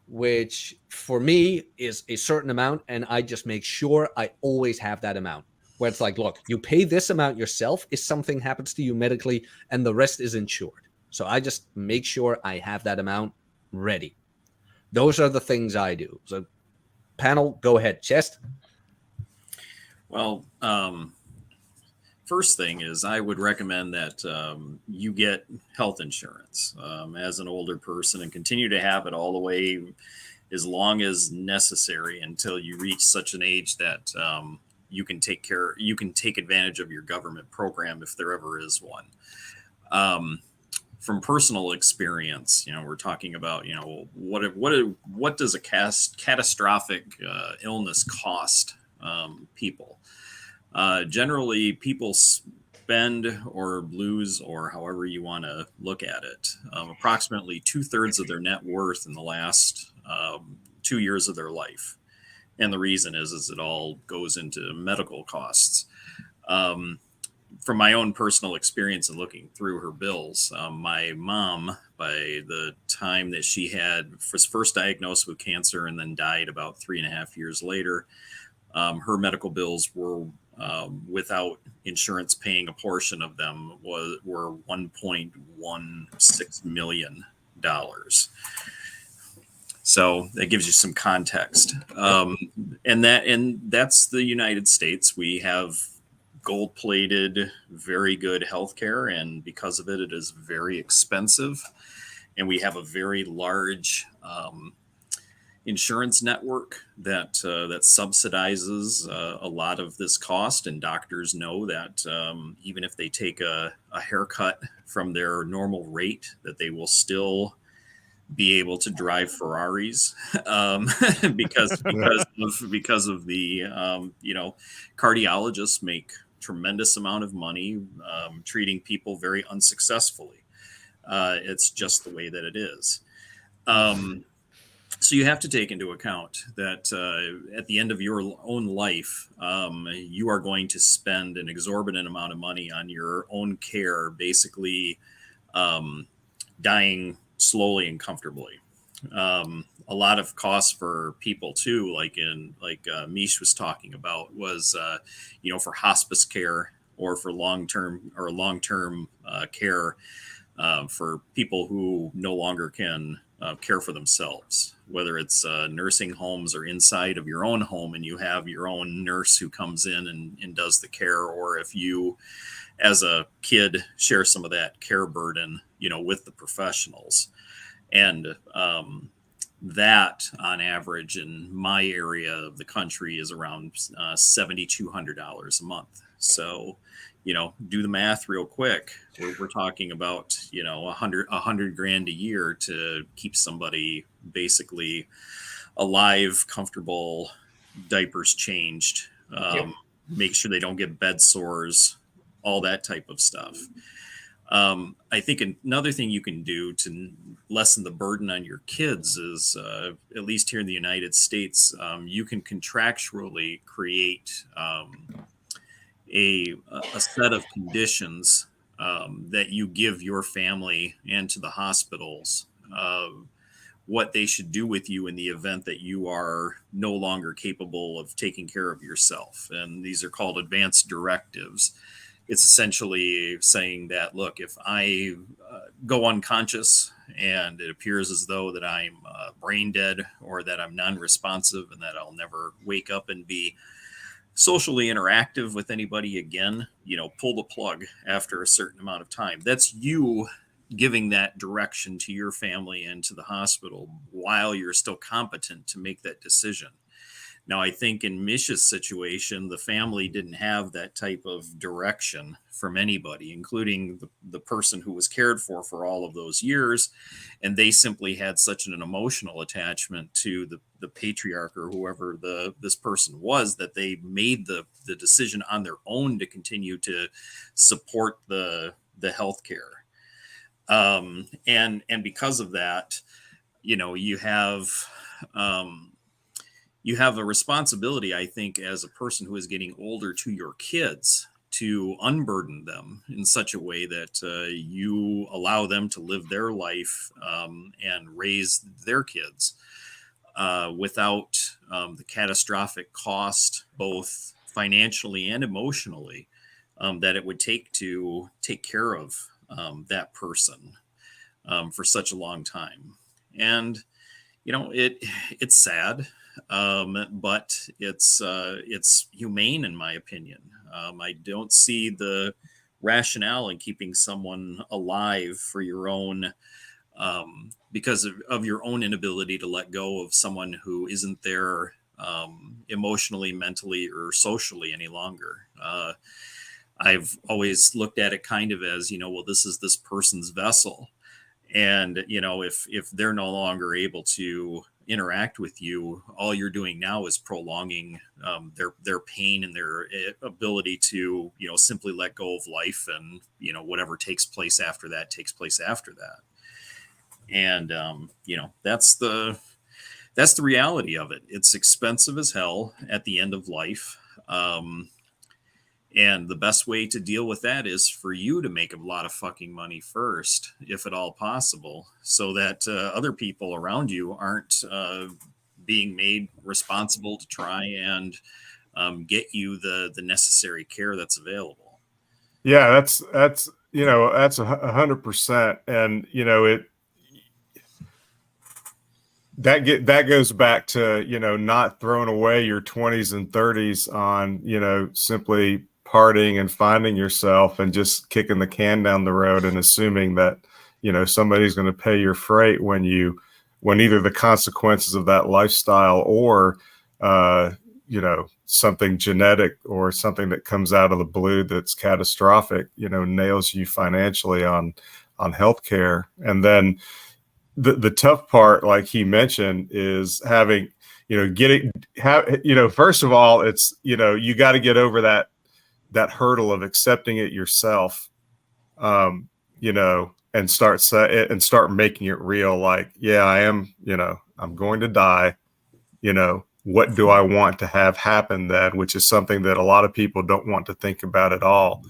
which for me is a certain amount. And I just make sure I always have that amount, where it's like, look, you pay this amount yourself if something happens to you medically, and the rest is insured. So I just make sure I have that amount ready. Those are the things I do. So panel, go ahead. Chest? Well, first thing is I would recommend that you get health insurance as an older person and continue to have it all the way as long as necessary until you reach such an age that you can take advantage of your government program if there ever is one. From personal experience, we're talking about, what does a catastrophic illness cost people? Generally, people spend or lose, or however you want to look at it, approximately 2/3 of their net worth in the last 2 years of their life. And the reason is it all goes into medical costs. From my own personal experience and looking through her bills, my mom, by the time that she was first diagnosed with cancer and then died about 3.5 years later, her medical bills were, without insurance paying a portion of them, were $1.16 million. So that gives you some context. And that's the United States. We have gold-plated, very good healthcare, and because of it, it is very expensive. And we have a very large insurance network that subsidizes a lot of this cost. And doctors know that even if they take a haircut from their normal rate, that they will still be able to drive Ferraris because of the cardiologists make tremendous amount of money treating people very unsuccessfully. It's just the way that it is. So you have to take into account that at the end of your own life, you are going to spend an exorbitant amount of money on your own care, basically dying slowly and comfortably. A lot of costs for people too, like Mish was talking about, was for hospice care or for long-term care for people who no longer can care for themselves, whether it's nursing homes or inside of your own home and you have your own nurse who comes in and does the care, or if you as a kid share some of that care burden with the professionals. And that on average in my area of the country is around $7,200 a month. So do the math real quick. We're talking about $100 grand a year to keep somebody basically alive, comfortable, diapers changed, make sure they don't get bed sores, all that type of stuff. I think another thing you can do to lessen the burden on your kids is, at least here in the United States, you can contractually create a set of conditions that you give your family and to the hospitals, what they should do with you in the event that you are no longer capable of taking care of yourself. And these are called advanced directives. It's essentially saying that, look, if I go unconscious and it appears as though that I'm brain dead or that I'm non-responsive and that I'll never wake up and be socially interactive with anybody again, pull the plug after a certain amount of time. That's you giving that direction to your family and to the hospital while you're still competent to make that decision. Now, I think in Mish's situation, the family didn't have that type of direction from anybody, including the person who was cared for all of those years. And they simply had such an emotional attachment to the patriarch or whoever this person was, that they made the decision on their own to continue to support the healthcare. And because of that, you have a responsibility, I think, as a person who is getting older, to your kids, to unburden them in such a way that you allow them to live their life and raise their kids without the catastrophic cost, both financially and emotionally, that it would take to take care of that person for such a long time. And, it's sad. But it's humane, in my opinion. I don't see the rationale in keeping someone alive for your own, because of your own inability to let go of someone who isn't there emotionally, mentally, or socially any longer. I've always looked at it kind of as, well, this is this person's vessel. And, if they're no longer able to interact with you, all you're doing now is prolonging their pain and their ability to, simply let go of life, and, whatever takes place after that takes place after that. And, that's the reality of it. It's expensive as hell at the end of life. And the best way to deal with that is for you to make a lot of fucking money first, if at all possible, so that other people around you aren't being made responsible to try and get you the necessary care that's available. Yeah, that's 100%. And, that goes back to, not throwing away your 20s and 30s on, simply partying and finding yourself and just kicking the can down the road and assuming that, somebody's going to pay your freight when either the consequences of that lifestyle or, something genetic or something that comes out of the blue that's catastrophic, nails you financially on healthcare. And then the tough part, like he mentioned, is having, first of all, it's, you got to get over that hurdle of accepting it yourself, and start making it real. Like, yeah, I am, I'm going to die, what do I want to have happen then, which is something that a lot of people don't want to think about at all.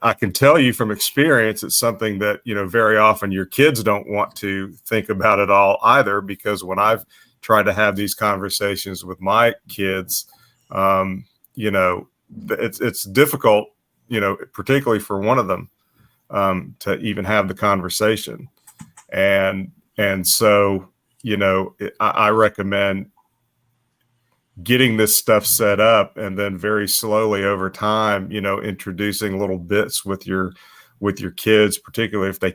I can tell you from experience, it's something that, very often your kids don't want to think about at all either, because when I've tried to have these conversations with my kids, it's difficult, particularly for one of them, to even have the conversation. And so, I recommend getting this stuff set up, and then very slowly over time, introducing little bits with your kids, particularly if they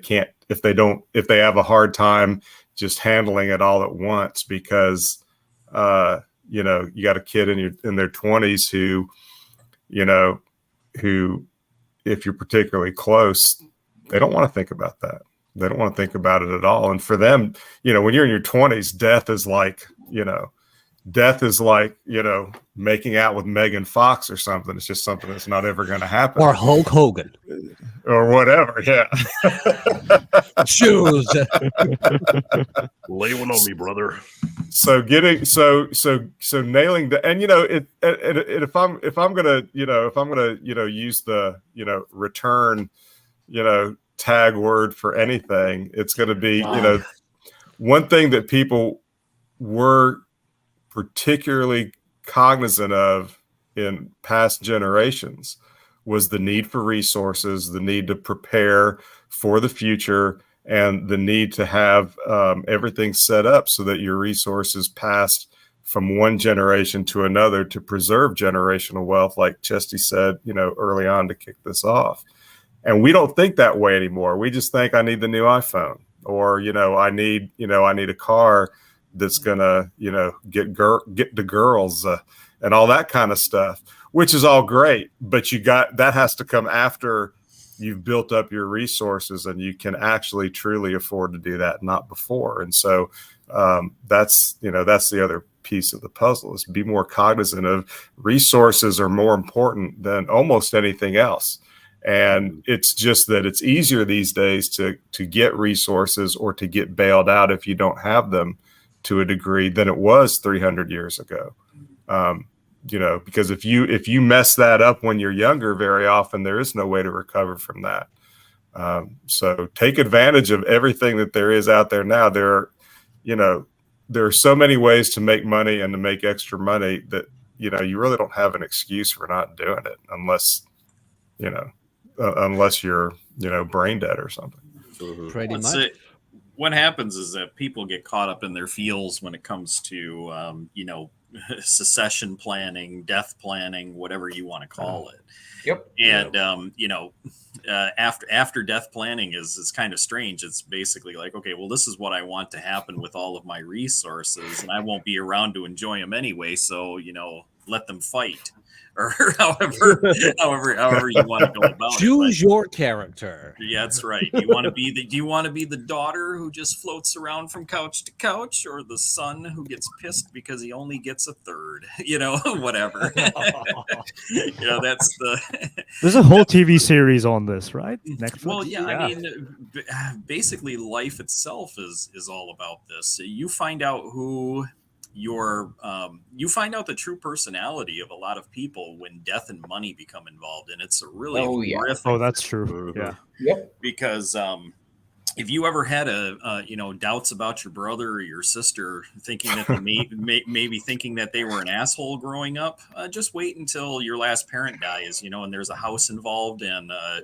have a hard time just handling it all at once, because, you got a kid in their 20s who, if you're particularly close, they don't want to think about that. They don't want to think about it at all. And for them, when you're in your 20s, death is like, making out with Megan Fox or something. It's just something that's not ever going to happen. Or Hulk Hogan. Or whatever, yeah. Shoes. Lay one on me, brother. So nailing the, and if I'm gonna use the return tag word for anything, it's gonna be one thing that people were particularly cognizant of in past generations was the need for resources, the need to prepare for the future, and the need to have everything set up so that your resources passed from one generation to another to preserve generational wealth, like Chesty said, early on to kick this off. And we don't think that way anymore. We just think I need the new iPhone, or I need a car that's gonna get the girls and all that kind of stuff, which is all great, but that has to come after you've built up your resources and you can actually truly afford to do that, not before. And so that's the other piece of the puzzle, is be more cognizant of resources are more important than almost anything else. And it's just that it's easier these days to get resources or to get bailed out if you don't have them to a degree than it was 300 years ago. Because if you mess that up when you're younger, very often there is no way to recover from that. So take advantage of everything that there is out there now. There are so many ways to make money and to make extra money that, you really don't have an excuse for not doing it unless you're, brain dead or something. Pretty much. What happens is that people get caught up in their feels when it comes to, secession planning, death planning, whatever you want to call it. Yep. And, after death planning is kind of strange. It's basically like, okay, well, this is what I want to happen with all of my resources, and I won't be around to enjoy them anyway. So, let them fight, or however you want to go about it. Choose your character. Yeah, that's right. Do you want to be the daughter who just floats around from couch to couch, or the son who gets pissed because he only gets a third? Whatever. That's There's a whole TV series on this, right? Netflix? Well, yeah. I mean, basically, life itself is all about this. You find out you find out the true personality of a lot of people when death and money become involved, and it's a really horrific. Oh, that's true. Yeah. Yep. Because if you ever had doubts about your brother or your sister, thinking that they maybe thinking that they were an asshole growing up, just wait until your last parent dies, and there's a house involved and a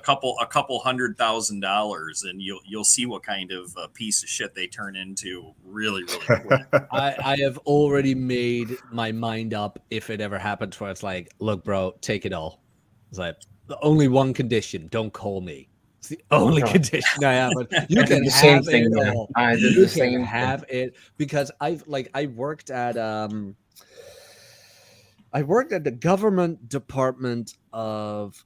couple $100,000, and you'll see what kind of piece of shit they turn into really, really quick. I have already made my mind up if it ever happens where it's like, look, bro, take it all. It's like, the only one condition, don't call me. It's the only condition I have. You can the have same thing, it man. all. I did You the can same have it, because I worked at the government department of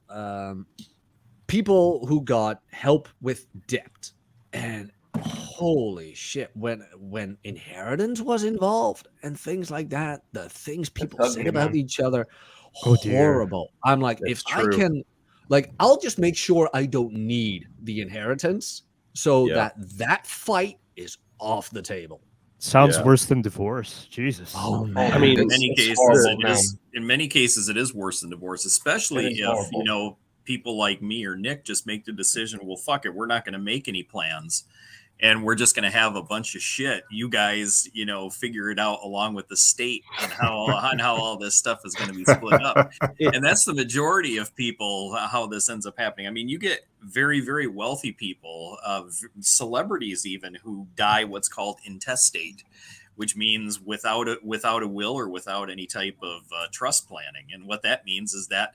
people who got help with debt, and holy shit, when inheritance was involved and things like that, the things people say about each other, horrible. I'm like, That's if true. I can, I'll just make sure I don't need the inheritance so that fight is off the table. Sounds worse than divorce. Jesus. Oh man. I mean, in many cases, it is worse than divorce, especially if people like me or Nick just make the decision, well, fuck it, we're not going to make any plans, and we're just going to have a bunch of shit. You guys, figure it out along with the state on how all this stuff is going to be split up. And that's the majority of people, how this ends up happening. I mean, you get very, very wealthy people, celebrities even, who die what's called intestate, which means without a will or without any type of trust planning. And what that means is that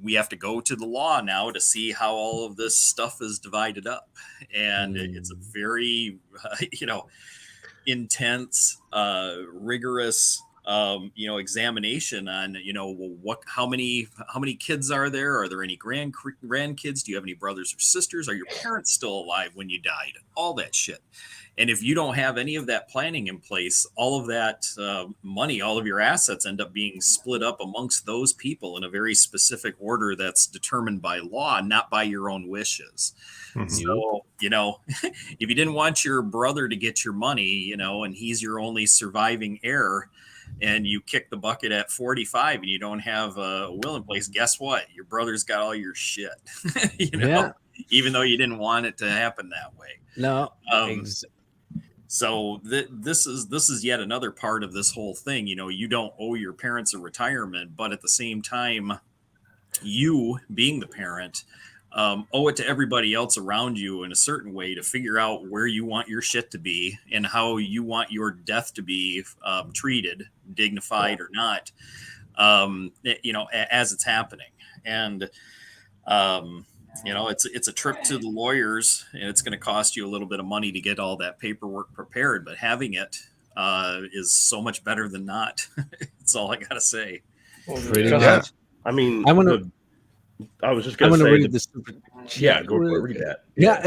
we have to go to the law now to see how all of this stuff is divided up. And it's a very, intense, rigorous, examination on, how many kids are there? Are there any grandkids? Do you have any brothers or sisters? Are your parents still alive when you died? All that shit. And if you don't have any of that planning in place, all of that money, all of your assets end up being split up amongst those people in a very specific order that's determined by law, not by your own wishes. Mm-hmm. So, if you didn't want your brother to get your money, and he's your only surviving heir, and you kick the bucket at 45 and you don't have a will in place, guess what? Your brother's got all your shit, even though you didn't want it to happen that way. No, So this is yet another part of this whole thing. You know, you don't owe your parents a retirement, but at the same time, you being the parent owe it to everybody else around you in a certain way to figure out where you want your shit to be and how you want your death to be treated, dignified or not, you know, as it's happening. And you know, it's a trip to the lawyers, and it's going to cost you a little bit of money to get all that paperwork prepared, but having it is so much better than not. That's all I got to say. Pretty Yeah. much. I mean, I want to. I was just I'm going to going to say, read this. yeah, go for it. Read that. Yeah.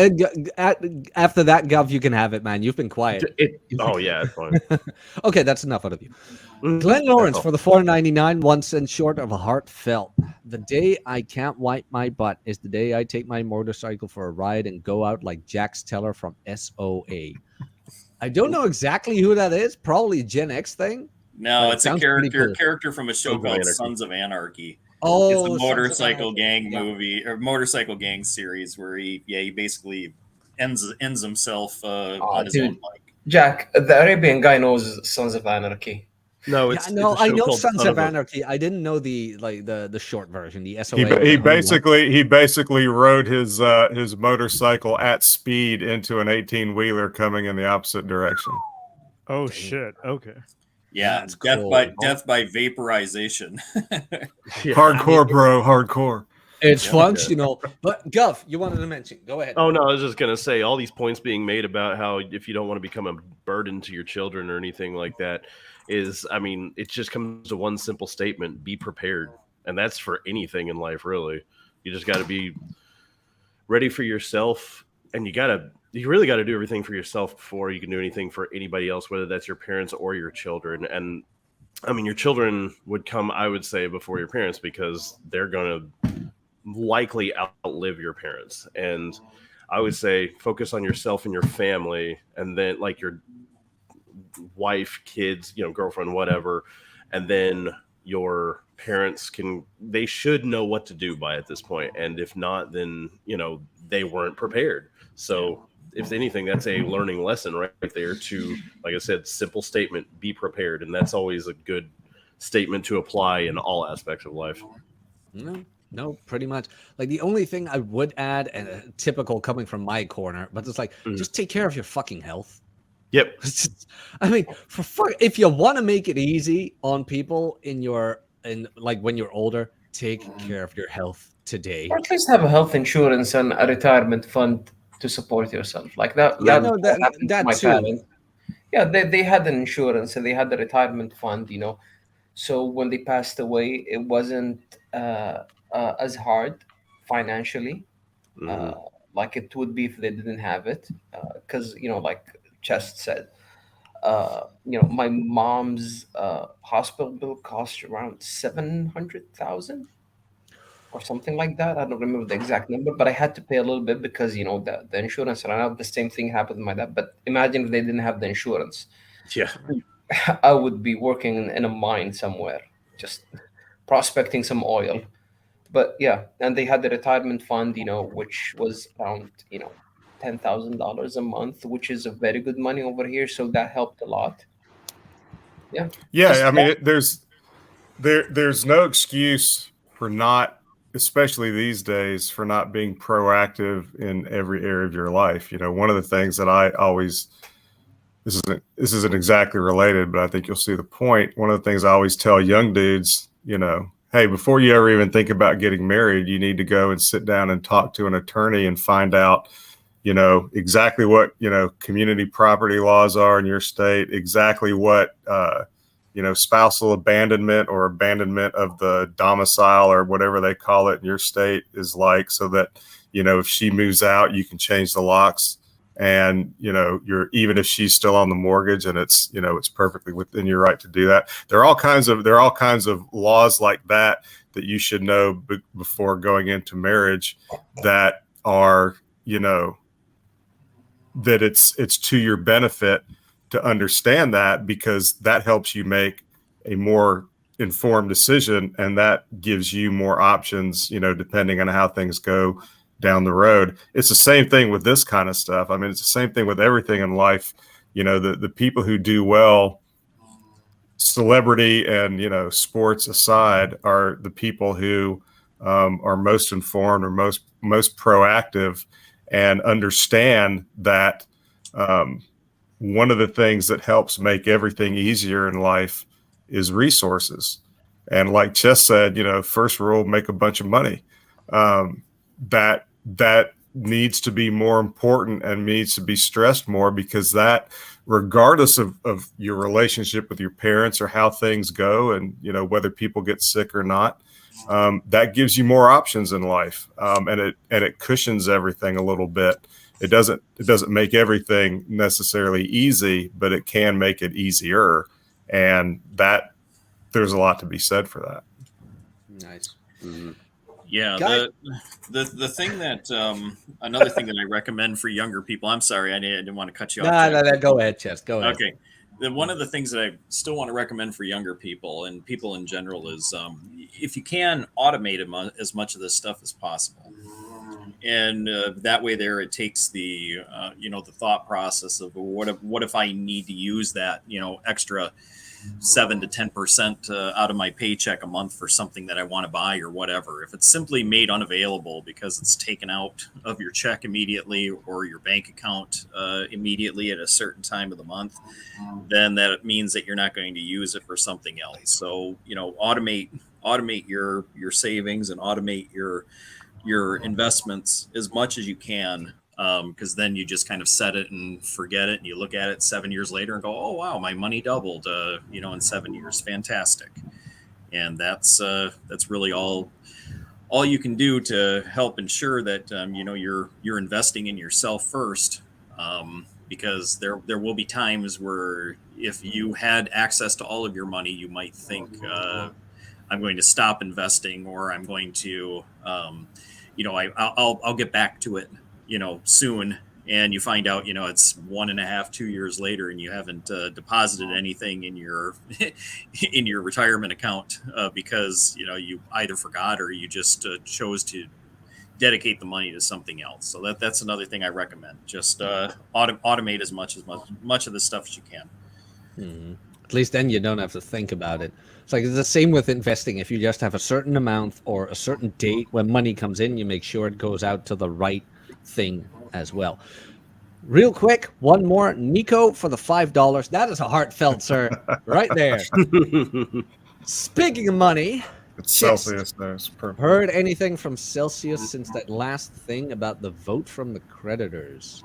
After that, Gov, you can have it, man. You've been quiet. Oh yeah, it's fine. Okay, that's enough out of you. Mhm. Glenn Lawrence Oh. for the $4.99, 1 cent short of a heartfelt. The day I can't wipe my butt is the day I take my motorcycle for a ride and go out like Jax Teller from SOA. I don't know exactly who that is. Probably a Gen X thing. No, But it it's a sounds pretty character cool. from a show Sons of called Anarchy. Sons of Anarchy. Oh, It's a Sons of motorcycle Anarchy. gang Yeah. movie or motorcycle gang series where he basically ends himself on his dude. own bike. Jack, the Arabian guy knows Sons of Anarchy. No, Yeah, it's no, it's a I show know called Sons Son of a- Anarchy. I didn't know the short version, the SOA. He, or the he only one. basically rode his motorcycle at speed into an 18-wheeler coming in the opposite direction. Oh shit. Okay. Yeah, That's death cool. by vaporization. Yeah, Hardcore, I mean, bro, hardcore. It's Yeah. functional. But Gov, you wanted to mention. Go ahead. Oh no, I was just gonna say all these points being made about how if you don't want to become a burden to your children or anything like that is, I mean, it just comes to one simple statement: be prepared, and that's for anything in life, really. You just got to be ready for yourself, and you really got to do everything for yourself before you can do anything for anybody else, whether that's your parents or your children. And I mean, your children would come, I would say, before your parents because they're gonna likely outlive your parents. And I would say focus on yourself and your family, and then like your wife, kids, you know, girlfriend, whatever, and then your parents they should know what to do by at this point. And if not, then you know they weren't prepared. So if anything, that's a learning lesson right there to, like I said, simple statement, be prepared. And that's always a good statement to apply in all aspects of life. No, pretty much. Like the only thing I would add, and typical coming from my corner, but it's like just take care of your fucking health. Yep. I mean, if you want to make it easy on people in like when you're older, take care of your health today. Or at least have a health insurance and a retirement fund to support yourself. Like that. Yeah, that no, happened to that my too. parents. Yeah, they had an insurance and they had the retirement fund, you know. So when they passed away, it wasn't as hard financially like it would be if they didn't have it. Because, you know, like Chest said, you know, my mom's hospital bill cost around 700,000 or something like that. I don't remember the exact number, but I had to pay a little bit because, you know, the insurance ran out. The same thing happened with my dad. But imagine if they didn't have the insurance. Yeah. I would be working in a mine somewhere, just prospecting some oil. But yeah, and they had the retirement fund, you know, which was around, you know, $10,000 a month, which is a very good money over here. So that helped a lot. Yeah. Yeah, I mean, there's no excuse for not, especially these days, for not being proactive in every area of your life. You know, one of the things that I always this isn't exactly related, but I think you'll see the point. One of the things I always tell young dudes, you know, hey, before you ever even think about getting married, you need to go and sit down and talk to an attorney and find out, you know, exactly what, you know, community property laws are in your state, exactly what, you know, spousal abandonment or abandonment of the domicile or whatever they call it in your state is like, so that, you know, if she moves out, you can change the locks. And, you know, even if she's still on the mortgage and it's, you know, it's perfectly within your right to do that. There are all kinds of laws like that you should know before going into marriage that are, you know, that it's to your benefit to understand that, because that helps you make a more informed decision, and that gives you more options, you know, depending on how things go down the road. It's the same thing with this kind of stuff. I mean, it's the same thing with everything in life. the people who do well, celebrity and sports aside, are the people who are most informed or most proactive and understand that one of the things that helps make everything easier in life is resources. And like Chess said, first rule, make a bunch of money. That needs to be more important and needs to be stressed more, because that, regardless of your relationship with your parents or how things go, and whether people get sick or not, that gives you more options in life, and it cushions everything a little bit. It doesn't make everything necessarily easy, but it can make it easier, and that there's a lot to be said for that. Nice. Mhm. Yeah, Guy- the thing that another thing that I recommend for younger people. I'm sorry, I didn't want to cut you off. No, go ahead, Chess. Go ahead. Okay. One of the things that I still want to recommend for younger people and people in general is if you can, automate as much of this stuff as possible. And that way there, it takes the, the thought process of what if I need to use that, extra 7 to 10% out of my paycheck a month for something that I want to buy or whatever. If it's simply made unavailable because it's taken out of your check immediately or your bank account immediately at a certain time of the month, then that means that you're not going to use it for something else. So, automate your savings and automate your investments as much as you can. Because then you just kind of set it and forget it, and you look at it 7 years later and go, "Oh wow, my money doubled!" In 7 years, fantastic. And that's really all you can do to help ensure that you're investing in yourself first. Because there will be times where if you had access to all of your money, you might think, "I'm going to stop investing," or "I'm going to, I'll get back to it." Soon, and you find out, it's 1.5, 2 years later, and you haven't deposited anything in your in your retirement account because you either forgot or you just chose to dedicate the money to something else. So that's another thing I recommend. Just automate as much of this stuff as you can. Mm-hmm. At least then you don't have to think about it. It's like it's the same with investing. If you just have a certain amount or a certain date when money comes in, you make sure it goes out to the right thing as well. Real quick, one more. Nico for the $5. That is a heartfelt, sir. Right there. Speaking of money, It's Celsius, though. It's perfect. heard anything from Celsius since that last thing about the vote from the creditors?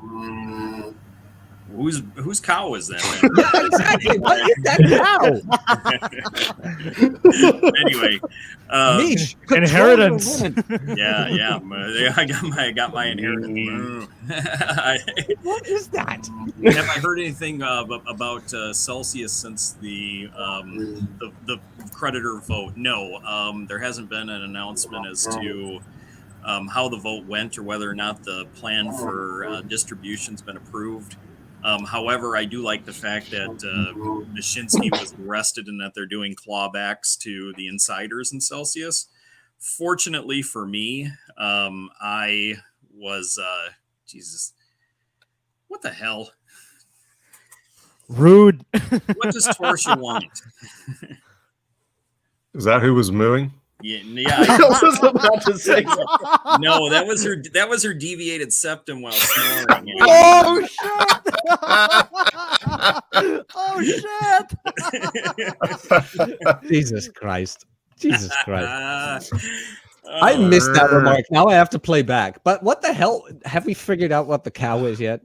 Whose cow is that? Yeah, exactly. What is that cow? Anyway, Niche. Inheritance. yeah. I got my inheritance. What is that? Have I heard anything about Celsius since the creditor vote? No, there hasn't been an announcement as to how the vote went or whether or not the plan for distribution's been approved. However, I do like the fact that Nishinsky was arrested and that they're doing clawbacks to the insiders in Celsius. Fortunately for me, I was Jesus. What the hell? Rude. What does Torsia want? Is that who was mooing? Yeah. I was about to say that. No, that was her deviated septum while snoring. Oh shit! Jesus Christ! Jesus Christ! I missed that remark. Now I have to play back. But what the hell? Have we figured out what the cow is yet?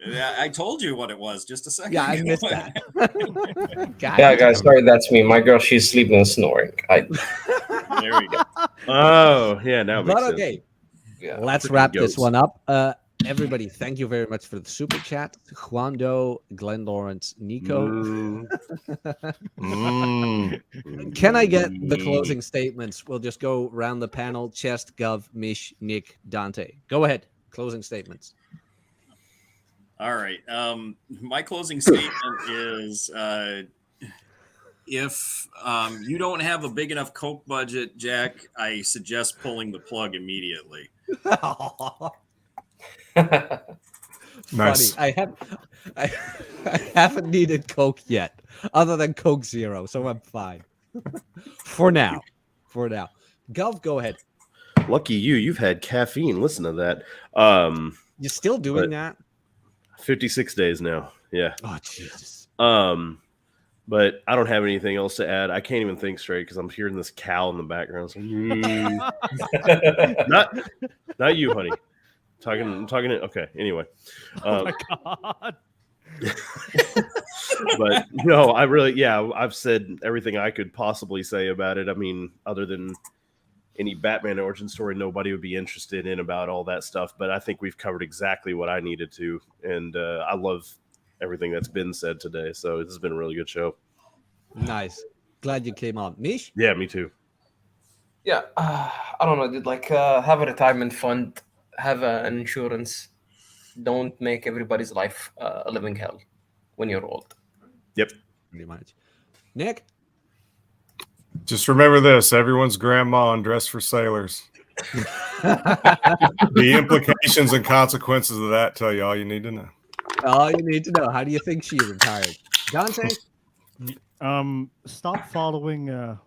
Yeah, I told you what it was just a second Yeah, I ago. missed that. Yeah, guys, sorry, that's me. My girl, she's sleeping and snoring. There we go. Oh, yeah, now it makes But sense. okay, Yeah. let's wrap this goats. one up. Everybody, thank you very much for the super chat. Juan Doe, Glenn Lawrence, Nico. Can I get the closing statements? We'll just go round the panel. Chest, Gov, Mish, Nick, Dante. Go ahead. Closing statements. All right. My closing statement is if you don't have a big enough Coke budget, Jack, I suggest pulling the plug immediately. Nice. funny. I haven't needed Coke yet, other than Coke Zero, so I'm fine. For now. Gov, go ahead. Lucky you, you've had caffeine. Listen to that. You're still doing But- that? 56 days now. Yeah. Oh, Jesus. But I don't have anything else to add. I can't even think straight because I'm hearing this cow in the background. So, not you, honey. I'm talking to, okay. Anyway. Oh my god. But no, I've said everything I could possibly say about it. I mean, other than any Batman origin story, nobody would be interested in about all that stuff. But I think we've covered exactly what I needed to. And I love everything that's been said today. So this has been a really good show. Nice. Glad you came on. Nish? Yeah, me too. Yeah, I don't know, dude. Like, have a retirement fund, have an insurance. Don't make everybody's life a living hell when you're old. Yep. Pretty much. Nick? Just remember this: everyone's grandma undressed for sailors. The implications and consequences of that tell you all you need to know. All you need to know. How do you think she retired? Dante? Stop following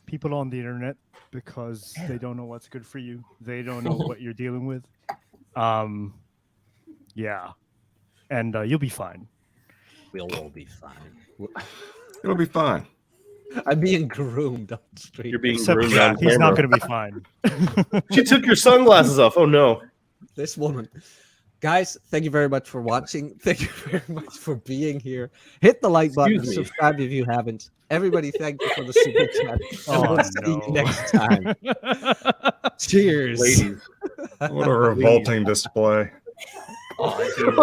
people on the internet because they don't know what's good for you. They don't know what you're dealing with. Yeah, and you'll be fine. We'll all be fine. It'll be fine. I'm being groomed on the street. You're being Except groomed on he's not camera. going to be fine. She took your sunglasses off. Oh no. This woman. Guys, thank you very much for watching. Thank you very much for being here. Hit the like button. Excuse me. Subscribe if you haven't. Everybody, thank you for the super chat. And Oh, we'll see you no. next time. Cheers. Ladies. What a revolting display. Oh, dude.